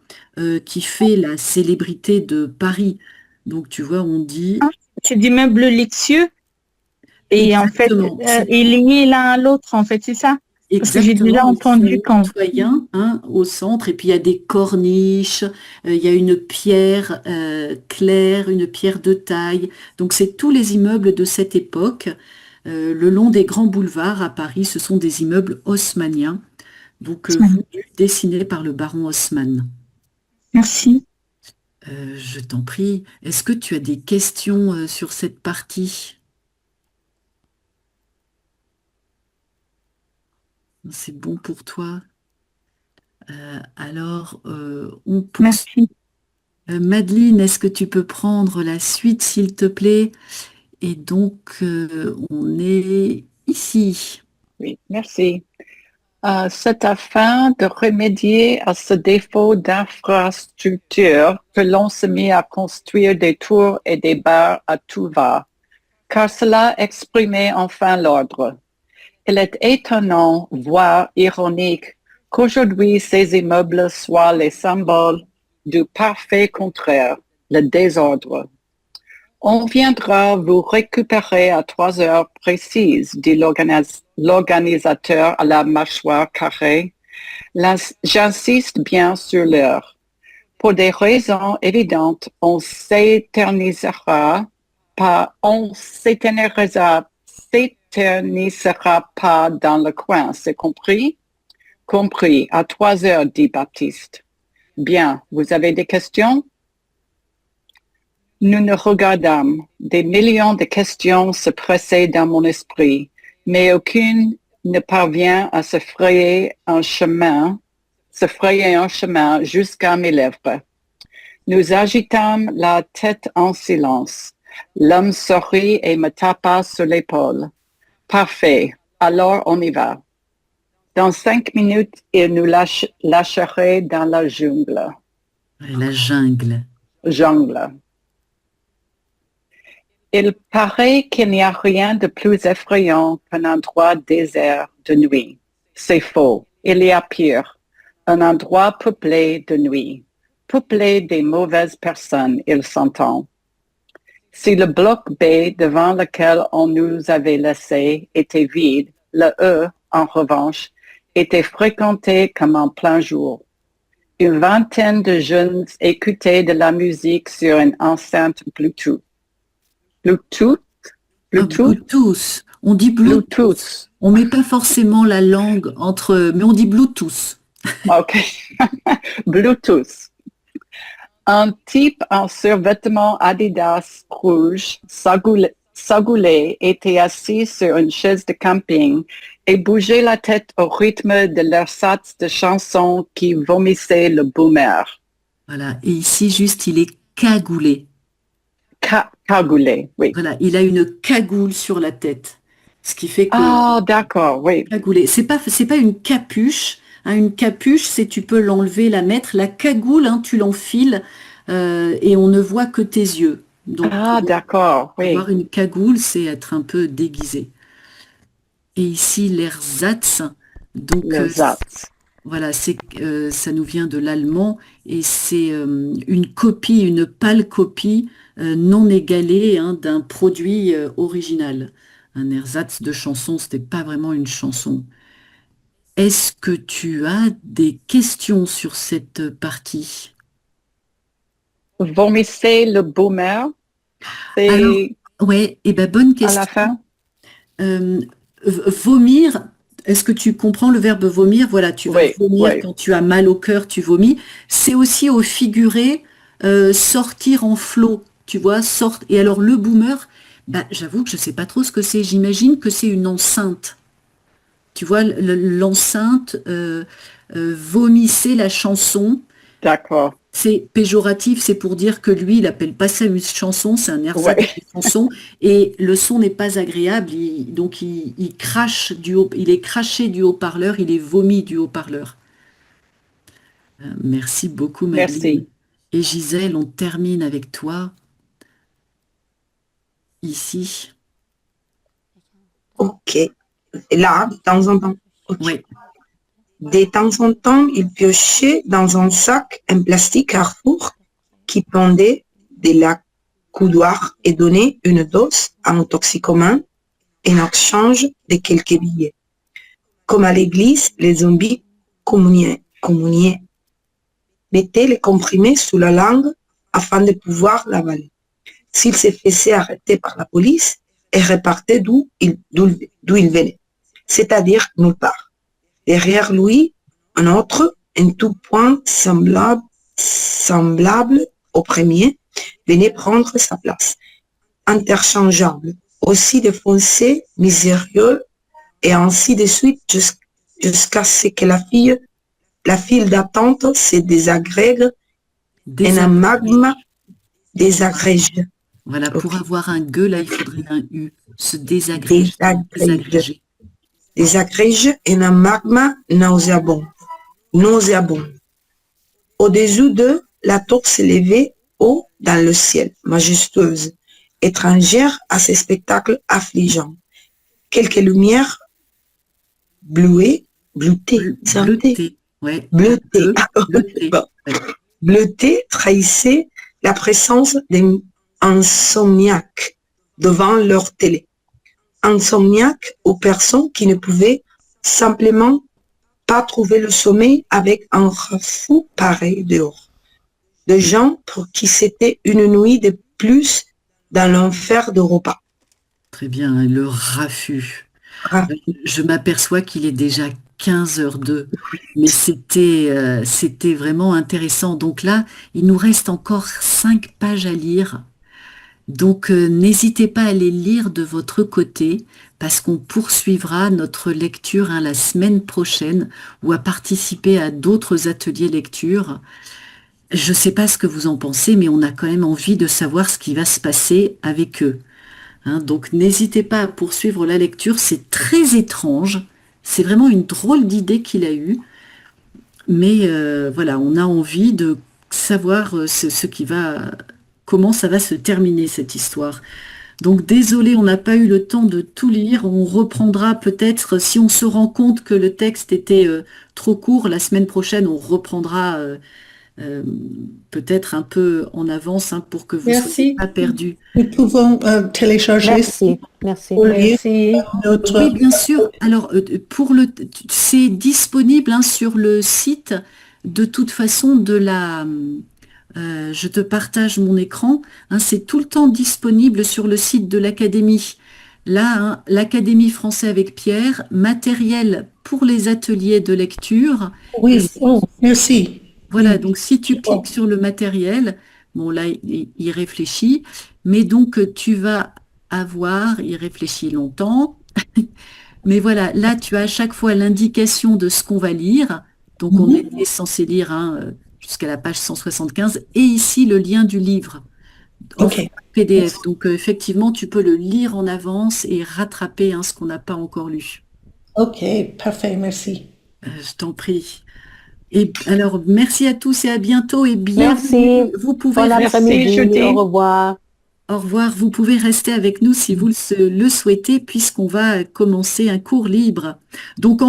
qui fait la célébrité de Paris. Donc, tu vois, on dit C'est d'immeubles luxueux et en fait, exactement, et liés l'un à l'autre, en fait, c'est ça? Parce que j'ai déjà exactement, ils entendu sont quand... mitoyens, hein, au centre, et puis il y a des corniches, il y a une pierre claire, une pierre de taille. Donc, c'est tous les immeubles de cette époque. Le long des grands boulevards à Paris, ce sont des immeubles haussmanniens, donc dessinés par le baron Haussmann. Merci. Je t'en prie. Est-ce que tu as des questions sur cette partie? C'est bon pour toi? Alors, on poursuit. Merci. Madeleine, est-ce que tu peux prendre la suite, s'il te plaît? Et donc, on est ici. Oui, merci. C'est afin de remédier à ce défaut d'infrastructure que l'on se mit à construire des tours et des bars à tout va, car cela exprimait enfin l'ordre. Il est étonnant, voire ironique, qu'aujourd'hui ces immeubles soient les symboles du parfait contraire, le désordre. On viendra vous récupérer à 3 heures précises, dit l'organisateur à la mâchoire carrée. J'insiste bien sur l'heure. Pour des raisons évidentes, on s'éternisera pas dans le coin, c'est compris? Compris, à 3 heures, dit Baptiste. Bien, vous avez des questions? Nous nous regardâmes. Des millions de questions se pressaient dans mon esprit, mais aucune ne parvient à se frayer un chemin jusqu'à mes lèvres. Nous agitâmes la tête en silence. L'homme sourit et me tapa sur l'épaule. Parfait, alors on y va. Dans 5 minutes, il nous lâcherait dans la jungle. La jungle. Jungle. Il paraît qu'il n'y a rien de plus effrayant qu'un endroit désert de nuit. C'est faux. Il y a pire. Un endroit peuplé de nuit. Peuplé des mauvaises personnes, il s'entend. Si le bloc B devant lequel on nous avait laissés était vide, le E, en revanche, était fréquenté comme en plein jour. Une vingtaine de jeunes écoutaient de la musique sur une enceinte Bluetooth. Bluetooth? Bluetooth. On dit Bluetooth. On met pas forcément la langue entre, mais on dit Bluetooth. OK. Bluetooth. Un type en survêtement Adidas rouge, sagoulé, était assis sur une chaise de camping et bougeait la tête au rythme de l'ersatz de chansons qui vomissaient le boomer. Voilà. Et ici, juste, il est cagoulé. Cagoulé, oui. Voilà, il a une cagoule sur la tête. Ce qui fait que... Ah, d'accord, oui. Cagoulé. C'est pas une capuche. Hein, une capuche, c'est tu peux l'enlever, la mettre. La cagoule, hein, tu l'enfiles et on ne voit que tes yeux. Donc, d'accord, oui. avoir une cagoule, c'est être un peu déguisé. Et ici, l'ersatz. Donc, voilà, ça nous vient de l'allemand et c'est une copie, une pâle copie non égalée, hein, d'un produit original. Un ersatz de chanson, c'était pas vraiment une chanson. Est-ce que tu as des questions sur cette partie? Vomissez le boomer. Alors, ouais, et ben bonne question. À la fin. Vomir, est-ce que tu comprends le verbe vomir? Voilà, tu vas vomir quand tu as mal au cœur, tu vomis. C'est aussi au figuré sortir en flot, tu vois, Et alors le boomer, bah, j'avoue que je sais pas trop ce que c'est. J'imagine que c'est une enceinte. Tu vois, l'enceinte vomissait la chanson. D'accord. C'est péjoratif, c'est pour dire que lui, il appelle pas ça une chanson, c'est un ersatz de chanson, et le son n'est pas agréable, donc il crache il est craché du haut-parleur, il est vomi du haut-parleur. Merci beaucoup, Madeleine. Merci. Et Gisèle, on termine avec toi, ici. Ok. Là, de temps en temps. Okay. Oui. De temps en temps, il piochait dans un sac en plastique Carrefour qui pendait de la coudoir et donnait une dose à un toxicomane en échange de quelques billets. Comme à l'église, les zombies communiaient, mettaient les comprimés sous la langue afin de pouvoir l'avaler. S'ils se faisaient arrêter par la police, ils repartaient d'où ils venaient, c'est-à-dire nulle part. Derrière lui, un autre, en tout point semblable au premier, venait prendre sa place. Interchangeable, aussi défoncé, misérieux, et ainsi de suite jusqu'à ce que la file d'attente se désagrège en un magma désagrège. Voilà, pour avoir un gueux, là, il faudrait un U. Se désagréger. Désagrège en un magma nauséabond. Au-dessus d'eux, la tour s'élevait haut dans le ciel, majestueuse, étrangère à ces spectacles affligeants. Quelques lumières bleutées trahissaient la présence d'un insomniaque devant leur télé. Insomniaque aux personnes qui ne pouvaient simplement pas trouver le sommeil avec un refus pareil dehors. De gens pour qui c'était une nuit de plus dans l'enfer d'Europa. Très bien, le raffut. Je m'aperçois qu'il est déjà 15h02, mais c'était vraiment intéressant. Donc là, il nous reste encore 5 pages à lire. Donc n'hésitez pas à les lire de votre côté parce qu'on poursuivra notre lecture la semaine prochaine ou à participer à d'autres ateliers lecture. Je ne sais pas ce que vous en pensez, mais on a quand même envie de savoir ce qui va se passer avec eux. Donc n'hésitez pas à poursuivre la lecture, c'est très étrange, c'est vraiment une drôle d'idée qu'il a eue, mais voilà, on a envie de savoir comment ça va se terminer cette histoire. Donc désolé, on n'a pas eu le temps de tout lire, on reprendra peut-être, si on se rend compte que le texte était trop court, la semaine prochaine on reprendra peut-être un peu en avance pour que vous ne soyez pas perdus. Nous pouvons télécharger. Merci. Oui, bien sûr. Alors, c'est disponible sur le site de toute façon de la... je te partage mon écran. C'est tout le temps disponible sur le site de l'Académie. Là, l'Académie français avec Pierre, matériel pour les ateliers de lecture. Oui, merci. Voilà, donc si tu cliques sur le matériel, bon là, il réfléchit, mais donc tu vas avoir, il réfléchit longtemps, mais voilà, là tu as à chaque fois l'indication de ce qu'on va lire, donc on était censé lire jusqu'à la page 175, et ici le lien du livre, PDF, donc effectivement tu peux le lire en avance et rattraper ce qu'on n'a pas encore lu. Ok, parfait, merci. Je t'en prie. Et alors, merci à tous et à bientôt et bienvenue. Merci. Vous pouvez au revoir. Au revoir. Vous pouvez rester avec nous si vous le souhaitez, puisqu'on va commencer un cours libre. Donc,